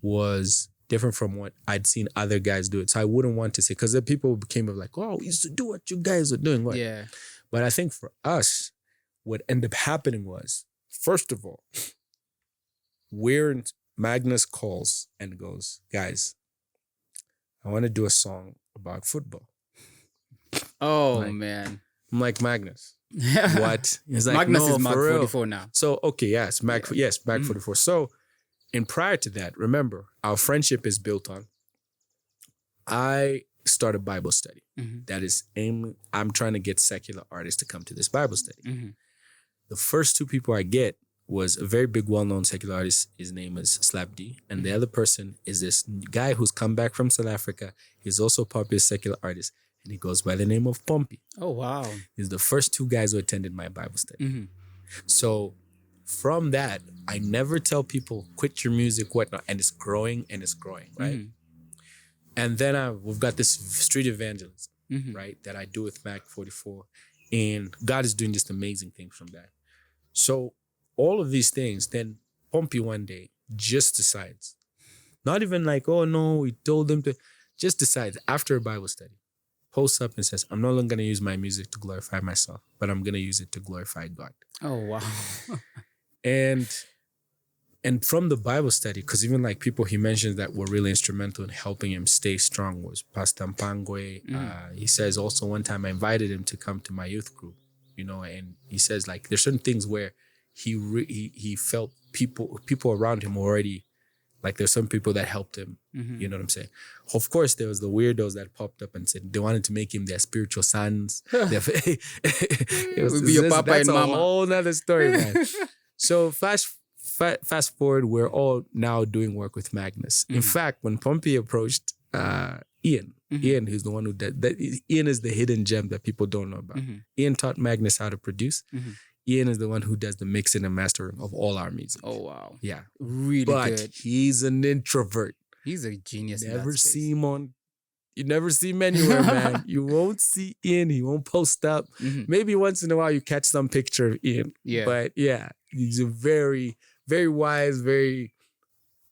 was different from what I'd seen other guys do it. So I wouldn't want to say, because the people became like, oh, we used to do what you guys are doing. What? Yeah. But I think for us, what ended up happening was, first of all, Magnus calls and goes, guys, I want to do a song about football. Oh, man. I'm like, Magnus, what? He's like, Magnus no, is Mag 44 now. So, okay, yes, Mag 44. So, and prior to that, remember, our friendship is built on, I started Bible study. That is I'm trying to get secular artists to come to this Bible study. The first two people I get was a very big, well-known secular artist. His name is Slap D. And the other person is this guy who's come back from South Africa. He's also a popular secular artist. And he goes by the name of Pompey. Oh, wow. He's the first two guys who attended my Bible study. So from that, I never tell people, quit your music, whatnot. And it's growing, right? And then we've got this street evangelism, right? That I do with Mag 44. And God is doing just amazing things from that. So all of these things, then Pompey one day just decides, not even like, oh no, we told them to, just decides after a Bible study, posts up and says, I'm no longer going to use my music to glorify myself, but I'm going to use it to glorify God. Oh, wow. And from the Bible study, because even like people he mentions that were really instrumental in helping him stay strong was Pastor Mpangwe. He says also one time I invited him to come to my youth group, you know, and he says like there's certain things where he felt people around him already, like there's some people that helped him. You know what I'm saying? Of course, there was the weirdos that popped up and said they wanted to make him their spiritual sons. It was be your papa and mama. That's a whole nother story, man. So fast forward, we're all now doing work with Magnus. In fact, when Pompey approached Ian, Ian is the one who did that. Ian is the hidden gem that people don't know about. Ian taught Magnus how to produce. Ian is the one who does the mixing and mastering of all our music. Oh, wow. Yeah. Really but good. He's an introvert. He's a genius. Never see him on You never see him anywhere, man. You won't see Ian. He won't post up. Maybe once in a while you catch some picture of Ian. Yeah. But yeah, he's a very, very wise, very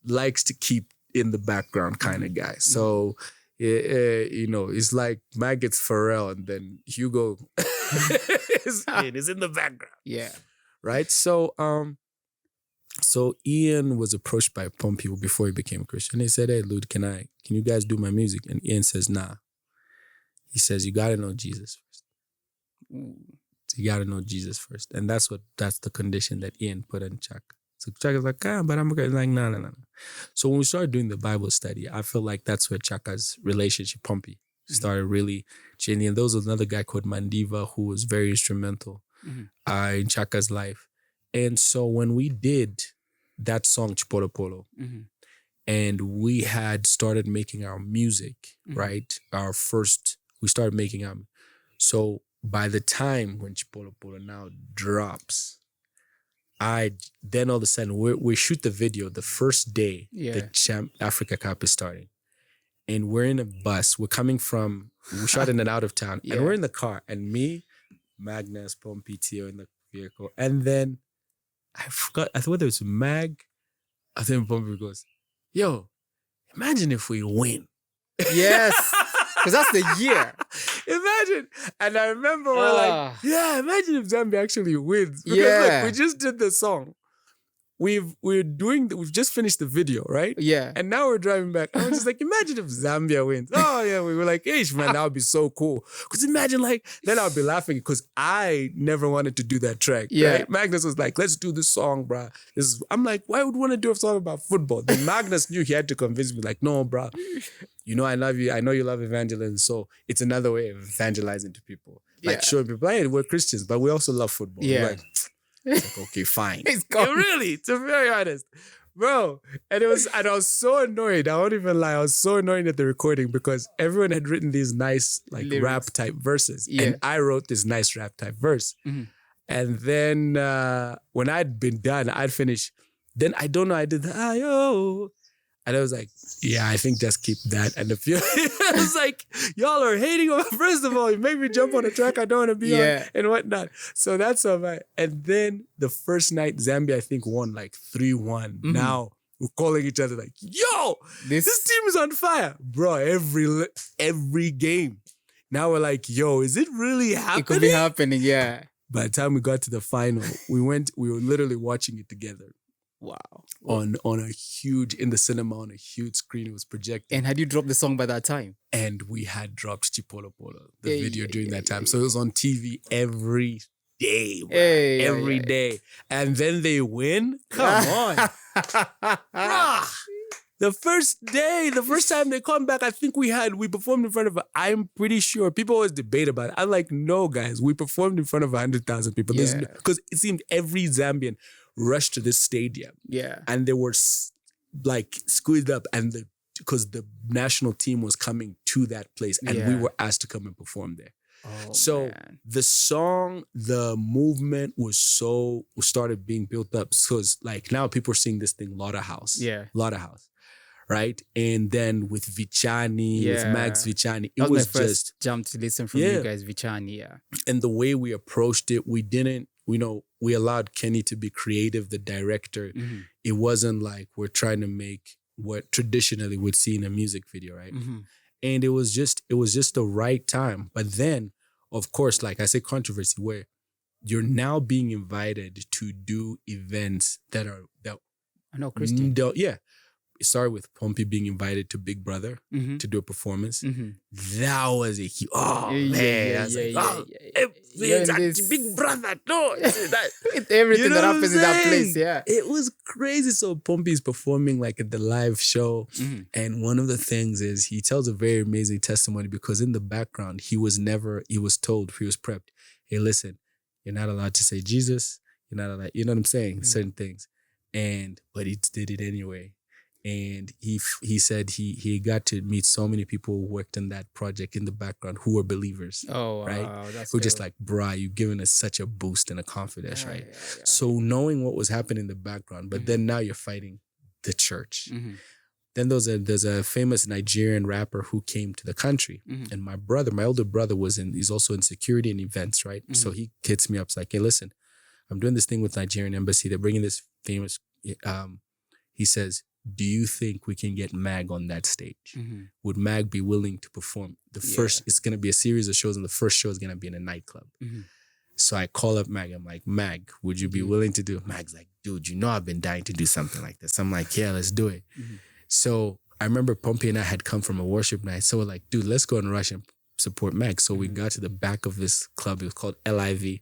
likes to keep in the background kind of guy. So, you know, it's like Maggot's Pharrell and then Hugo is in the background. Yeah. Right? So Ian was approached by Pompey before he became a Christian. He said, hey, Lud, can you guys do my music? And Ian says, nah. He says, you got to know Jesus first. So you got to know Jesus first. And that's the condition that Ian put on Chaka. So Chaka's like, but I'm like, no. So when we started doing the Bible study, I feel like that's where Chaka's relationship, Pompey, started really changing. And there was another guy called Mandiva who was very instrumental in Chaka's life. And so when we did that song, Chipolo Polo, and we had started making our music, right? We started making our, so by the time when Chipolo Polo now drops, then all of a sudden we shoot the video the first day the Champ Africa Cup is starting. And we're in a bus. We shot in and out of town. And we're in the car. And me, Magnus, Pompey, Tio in the vehicle. And then I forgot, I thought whether it was Mag. I think Pompey goes, yo, imagine if we win. Yes. Because that's the year. Imagine. And I remember we're like, yeah, imagine if Zambia actually wins. Because look, we just did the song. We've just finished the video, right? Yeah. And now we're driving back. I was just like, imagine if Zambia wins. Oh yeah, we were like, hey man, that would be so cool. Because imagine then I'll be laughing because I never wanted to do that track. Yeah. Right? Magnus was like, let's do this song, bruh. I'm like, why would we want to do a song about football? Then Magnus knew he had to convince me, like, no, bruh. You know I love you. I know you love evangelism. So it's another way of evangelizing to people. Like showing people, hey, we're Christians, but we also love football. Yeah. Like, it's like, okay, fine. It's gone. Really, to be very honest. Bro. And I was so annoyed. I won't even lie. I was so annoyed at the recording because everyone had written these nice lyrics. Rap type verses. Yeah. And I wrote this nice rap type verse. And then when I'd been done, I'd finished. Then I don't know, I did the ayo. And I was like, yeah, I think just keep that. And I was like, y'all are hating on me. First of all, you make me jump on a track I don't want to be on and whatnot. So that's all right. And then the first night, Zambia, I think, won like 3-1. Now we're calling each other like, yo, this team is on fire. Bro, every game. Now we're like, yo, is it really happening? It could be happening, yeah. By the time we got to the final, we were literally watching it together. Wow. On a huge, in the cinema, on a huge screen, it was projected. And had you dropped the song by that time? And we had dropped Chipolo Polo, the video during that time. So it was on TV every day, bro. Every day. And then they win? Come on. Bruh. The first time they come back, I think we performed in front of, I'm pretty sure, people always debate about it. I'm like, no, guys, we performed in front of 100,000 people. Because it seemed every Zambian rushed to this stadium. Yeah. And they were like squeezed up because the national team was coming to that place and we were asked to come and perform there. Oh, so man. The song, the movement started being built up. So it's like now people are seeing this thing, Lotta House. Yeah. Lotta House. Right? And then with Vichani, with Max Vichani, it was my first jump to listen from you guys, Vichani, And the way we approached it, we didn't, we allowed Kenny to be creative, the director. It wasn't like we're trying to make what traditionally we'd see in a music video, right? And it was just the right time. But then, of course, like I say, controversy where you're now being invited to do events that I know, Christian. It started with Pompey being invited to Big Brother to do a performance. That was a huge, Big Brother, no. It's everything that happens in that place, It was crazy. So Pompey's performing like at the live show. And one of the things is he tells a very amazing testimony because in the background, he was prepped. Hey, listen, you're not allowed to say Jesus. You're not allowed, you know what I'm saying? Certain things. But he did it anyway. And he said he got to meet so many people who worked on that project in the background who were believers. Oh, wow. Right? That's who just like, bruh, you've given us such a boost and a confidence, right? So knowing what was happening in the background, but then now you're fighting the church. Then there's a famous Nigerian rapper who came to the country. And my older brother he's also in security and events, right? So he hits me up, it's like, hey, listen, I'm doing this thing with Nigerian embassy. They're bringing this famous, he says, do you think we can get Mag on that stage? Would Mag be willing to perform? It's going to be a series of shows, and the first show is going to be in a nightclub. So I call up Mag. I'm like, Mag, would you be willing to do it? Mag's like, dude, I've been dying to do something like this. I'm like, yeah, let's do it. So I remember Pompey and I had come from a worship night. So we're like, dude, let's go and rush and support Mag. So we got to the back of this club. It was called LIV.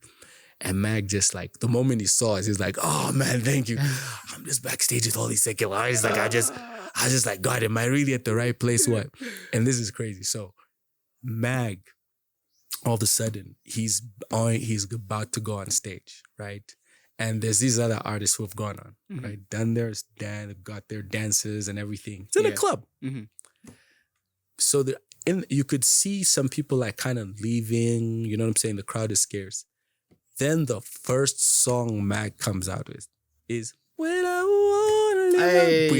And Mag just like, the moment he saw us, he's like, oh man, thank you. I'm just backstage with all these secular artists. Like I just like, God, am I really at the right place? What? And this is crazy. So Mag, all of a sudden, he's about to go on stage, right? And there's these other artists who have gone on, right? Done got their dances and everything. It's in a club. So you could see some people like kind of leaving, you know what I'm saying? The crowd is scarce. Then the first song Mag comes out with is When I Wanna Live.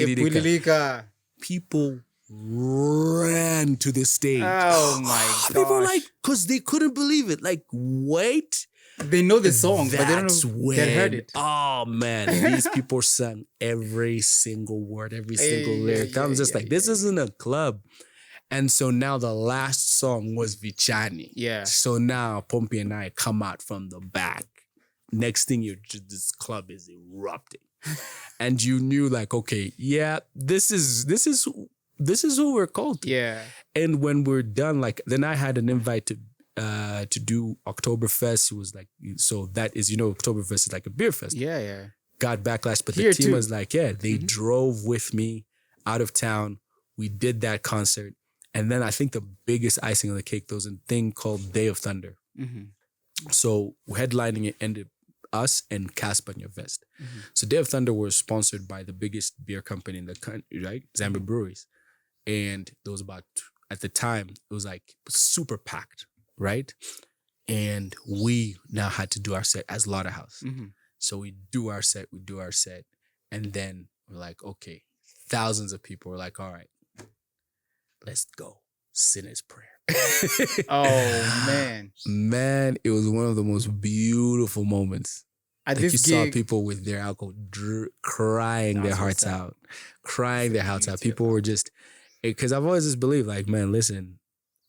People ran to the stage. Oh my gosh. People were like, because they couldn't believe it. Like, wait. They know the song, but they don't know they heard it. Oh man, these people sang every single word, every single lyric. I was just like, this isn't a club. And so now the last song was Vichani. Yeah. So now Pompey and I come out from the back. Next thing this club is erupting. And you knew like, okay, yeah, this is who we're called to. Yeah. And when we're done, like then I had an invite to do Oktoberfest. It was like, so that is, Oktoberfest is like a beer fest. Yeah, yeah. Got backlash, but Here the team too. was like, they drove with me out of town. We did that concert. And then I think the biggest icing on the cake, there was a thing called Day of Thunder. So headlining it ended us and Casper Vest. So Day of Thunder was sponsored by the biggest beer company in the country, right? Zambia Breweries. And there was about, at the time, it was like super packed, right? And we now had to do our set as Slaughterhouse. So we do our set. And then we're like, okay, thousands of people were like, all right, let's go. Sinner's Prayer. Oh, man. Man, it was one of the most beautiful moments. At like this you gig, saw people with their alcohol crying their hearts out. Crying their hearts out. People were just, because I've always just believed, like, man, listen,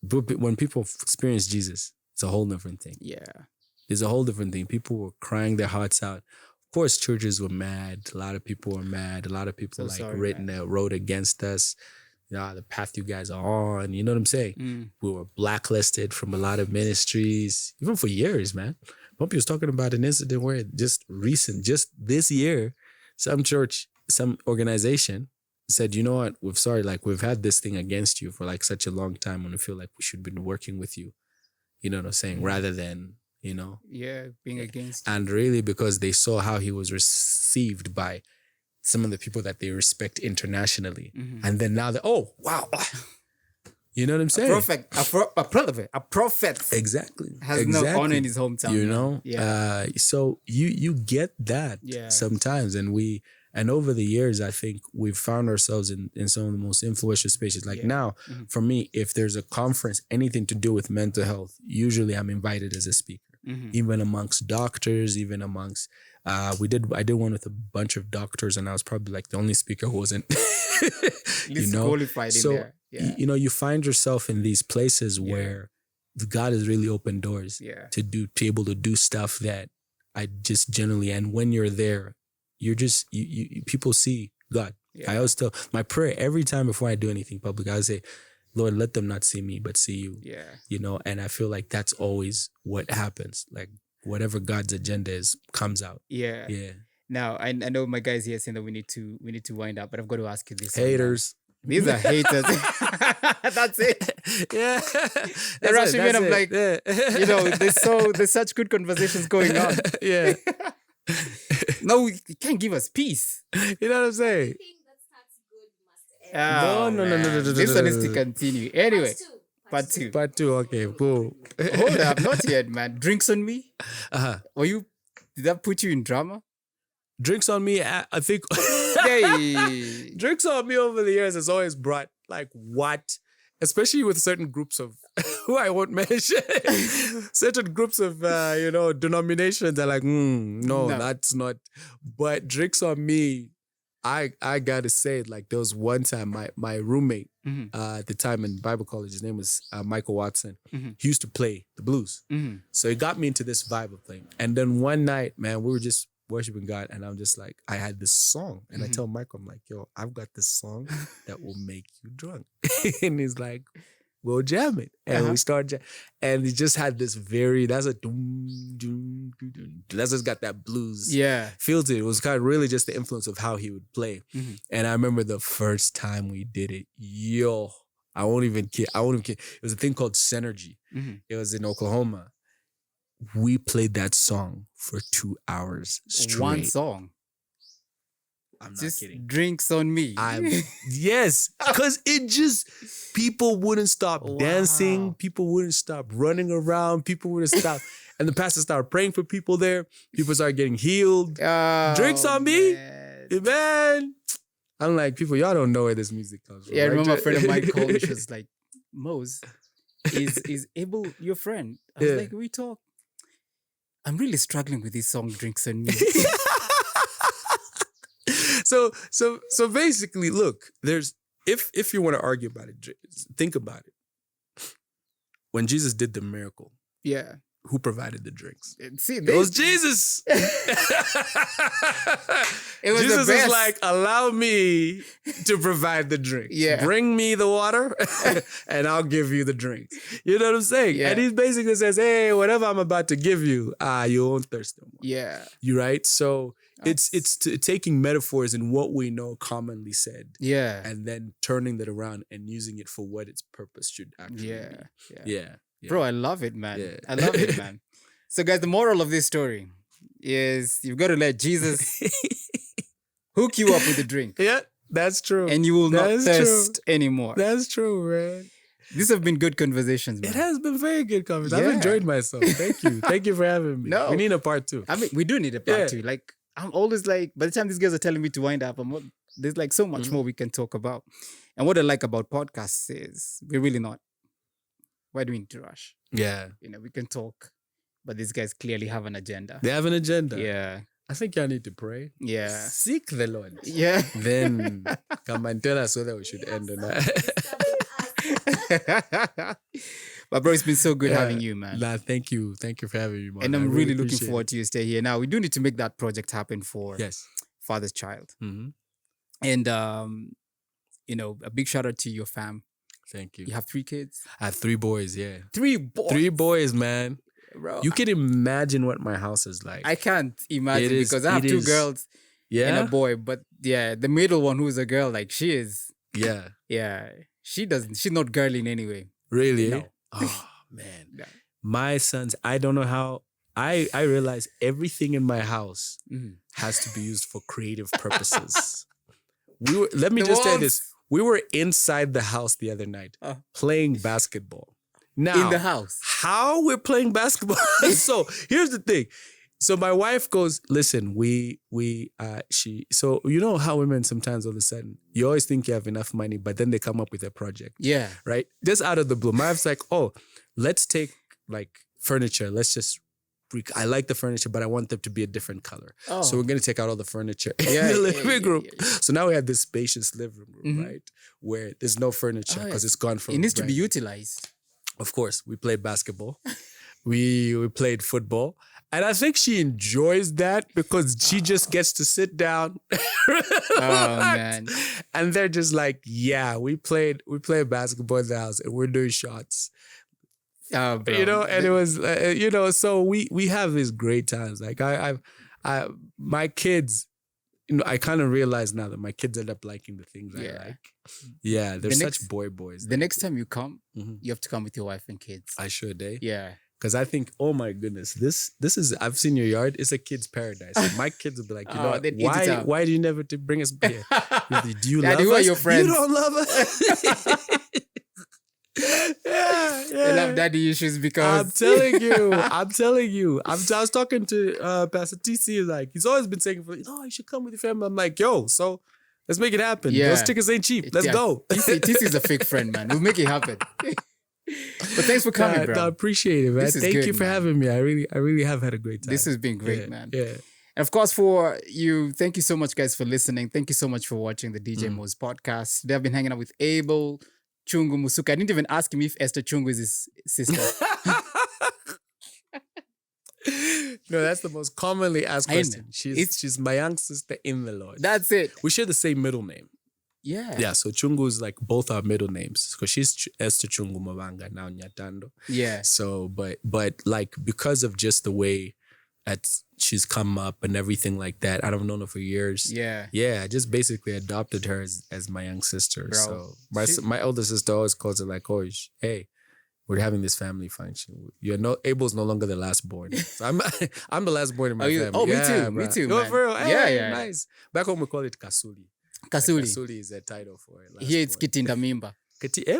when people experience Jesus, it's a whole different thing. Yeah. It's a whole different thing. People were crying their hearts out. Of course, churches were mad. A lot of people were mad. A lot of people wrote against us. The path you guys are on, you know what I'm saying? We were blacklisted from a lot of ministries, even for years, man. Bumpy was talking about an incident where just this year, some church, some organization said, you know what, we've had this thing against you for like such a long time, and we feel like we should be working with you. You know what I'm saying? Rather than, being against. And really because they saw how he was received by some of the people that they respect internationally. And then now oh, wow. You know what I'm saying? A prophet. Exactly. Has no honor in his hometown. Yeah. So you get that sometimes. And over the years, I think we've found ourselves in some of the most influential spaces. Like now, for me, if there's a conference, anything to do with mental health, usually I'm invited as a speaker. Even amongst doctors, even amongst I did one with a bunch of doctors, and I was probably like the only speaker who wasn't qualified in there. Yeah. You find yourself in these places where God has really opened doors to be able to do stuff that I just generally, and when you're there, you're just people see God. I always tell my prayer every time before I do anything public, I would say, Lord, let them not see me, but see you. Yeah. And I feel like that's always what happens. Like whatever God's agenda is comes out. Yeah. Yeah. Now, I know my guys here saying that we need to wind up, but I've got to ask you this. Haters. These are haters. That's it. Yeah. They're rushing me and I'm like, there's such good conversations going on. Yeah. No, you can't give us peace. You know what I'm saying? No. This one is to continue. Anyway, part two. Part two. Okay, cool. Hold up, not yet, man. Drinks on me? Did that put you in drama? Drinks on Me, I think Hey. Drinks on Me over the years has always brought like what, especially with certain groups of who I won't mention, certain groups of denominations are like, no, that's not. But Drinks on Me, I gotta say, like there was one time my roommate at the time in Bible college, his name was Michael Watson. He used to play the blues, so he got me into this vibe of thing. And then one night, man, we were just worshiping God, and I'm just like, I had this song, and I tell Michael, I'm like, yo, I've got this song that will make you drunk, and he's like, we'll jam it, and we start jam, and he just had this that's a doom doom doom doom. That's just got that blues feel to it. It was kind of really just the influence of how he would play, and I remember the first time we did it, yo, I won't even kid. It was a thing called Synergy. It was in Oklahoma. We played that song for 2 hours straight. One song. I'm just not kidding. Drinks on Me. Yes, because it just, people wouldn't stop dancing. People wouldn't stop running around. People wouldn't stop. And the pastor started praying for people there. People started getting healed. Drinks on Me. Man. I'm like, people, y'all don't know where this music comes from. Yeah, I remember a friend of mine called me. She was like, Mose, is Abel your friend? I was like, we talk. I'm really struggling with this song, Drinks on Me. So basically, look, there's if you want to argue about it, think about it. When Jesus did the miracle, who provided the drinks? See, it was Jesus. It was Jesus the best. is like, allow me to provide the drinks. Bring me the water and I'll give you the drinks. You know what I'm saying? And he basically says, hey, whatever I'm about to give you, you won't thirst no more. You right? So it's taking metaphors in what we know commonly said. And then turning that around and using it for what its purpose should actually be. Yeah. Bro, I love it, man. I love it, man. So, guys, the moral of this story is you've got to let Jesus hook you up with a drink. Yeah, that's true. And you will not thirst anymore. That's true, man. These have been good conversations, man. It has been very good conversations. I've enjoyed myself. Thank you. Thank you for having me. No. We need a part 2. I mean, we do need a part 2. Like, I'm always like, by the time these guys are telling me to wind up, there's like so much more we can talk about. And what I like about podcasts is we're really not. Why do we need to rush? Yeah. We can talk, but these guys clearly have an agenda. They have an agenda. Yeah. I think y'all need to pray. Yeah. Seek the Lord. Yeah. Then come and tell us whether we should end or not. But bro, it's been so good having you, man. Nah, thank you. Thank you for having me, man. And I'm really looking forward to you stay here. Now, we do need to make that project happen for Father's Child. And, a big shout out to your fam. Thank you. You have 3 kids? I have 3 boys, 3 boys? 3 boys, man. Bro, you can imagine what my house is like. I can't imagine because I have 2 girls and a boy. But the middle one who's a girl, like she is. Yeah. She's not girly in any way. Really? No. Oh, man. My sons, I don't know how. I realize everything in my house has to be used for creative purposes. Let me just tell you this. We were inside the house the other night playing basketball. Now, in the house. How we're playing basketball? So here's the thing. So my wife goes, listen, so you know how women sometimes all of a sudden, you always think you have enough money, but then they come up with a project. Yeah. Right? Just out of the blue. My wife's like, let's take like furniture. I like the furniture, but I want them to be a different color. So we're going to take out all the furniture in the living room. Yeah. So now we have this spacious living room, right? Where there's no furniture because it's gone from... It needs to be utilized. Of course, we played basketball. we played football. And I think she enjoys that because she just gets to sit down. Man. And they're just like, we played basketball in the house and we're doing shots. Oh, bro. And it was, so we have these great times. Like my kids, I kind of realize now that my kids end up liking the things I like. Yeah, they're such boys. The next time you come, you have to come with your wife and kids. I should, eh? Yeah. Because I think, oh my goodness, this is, I've seen your yard. It's a kid's paradise. My kids will be like, why do you never bring us here? Do you love us? Your friends? You don't love us? They have daddy issues because I'm telling you. I was talking to Pastor TC, like, he's always been saying, you should come with your family. I'm like, yo, so let's make it happen. Yeah. Those tickets ain't cheap. Let's go. TC is a fake friend, man. We'll make it happen. But thanks for coming, bro. I appreciate it, man. Thank you for having me. I really have had a great time. This has been great, man. Yeah. And of course, for you, thank you so much, guys, for listening. Thank you so much for watching the DJ Mo's podcast. Today I've been hanging out with Abel Chungu Musuka. I didn't even ask him if Esther Chungu is his sister. No, that's the most commonly asked question. She's my young sister in the Lord. That's it. We share the same middle name. Yeah. Yeah, so Chungu is like both our middle names. Because she's Esther Chungu Mavanga, now Nyatando. Yeah. So, but like, because of just the way that she's come up and everything like that, I've known her for years. Yeah. Yeah, I just basically adopted her as my young sister. Bro, so my older sister always calls her like, oh, hey, we're having this family function. Abel's no longer the last born. So I'm the last born in my family. Oh, me too. Go man. for real. Hey, yeah. Nice. Back home we call it Kasuli. Kasuli. Like, Kasuli is a title for it. Here it's Kitinda Mimba.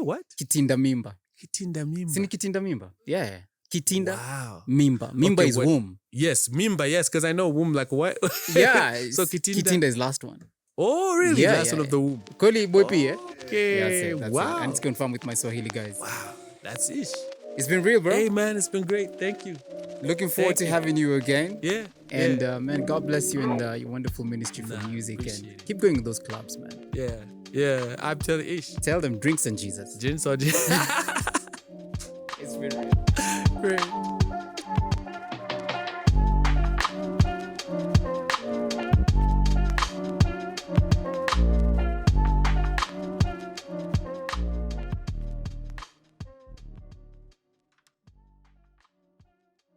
What? Kitinda Mimba. Kitinda Mimba. Sini Kitinda Mimba. Yeah. Kitinda Mimba. Mimba is womb. Yes, Mimba, yes, because I know womb, like what? Yeah. So Kitinda is last one. Oh, really? Yeah, last one of the womb. Koli Bopi, eh? Okay. Yeah, that's wow. it. And it's confirmed with my Swahili guys. Wow. That's it. It's been real, bro. Hey, man, it's been great. Thank you. Looking forward to having you again. Yeah. And man, God bless you and your wonderful ministry for music. And keep going to those clubs, man. Yeah. I'm telling Ish. Tell them drinks and Jesus. Gin or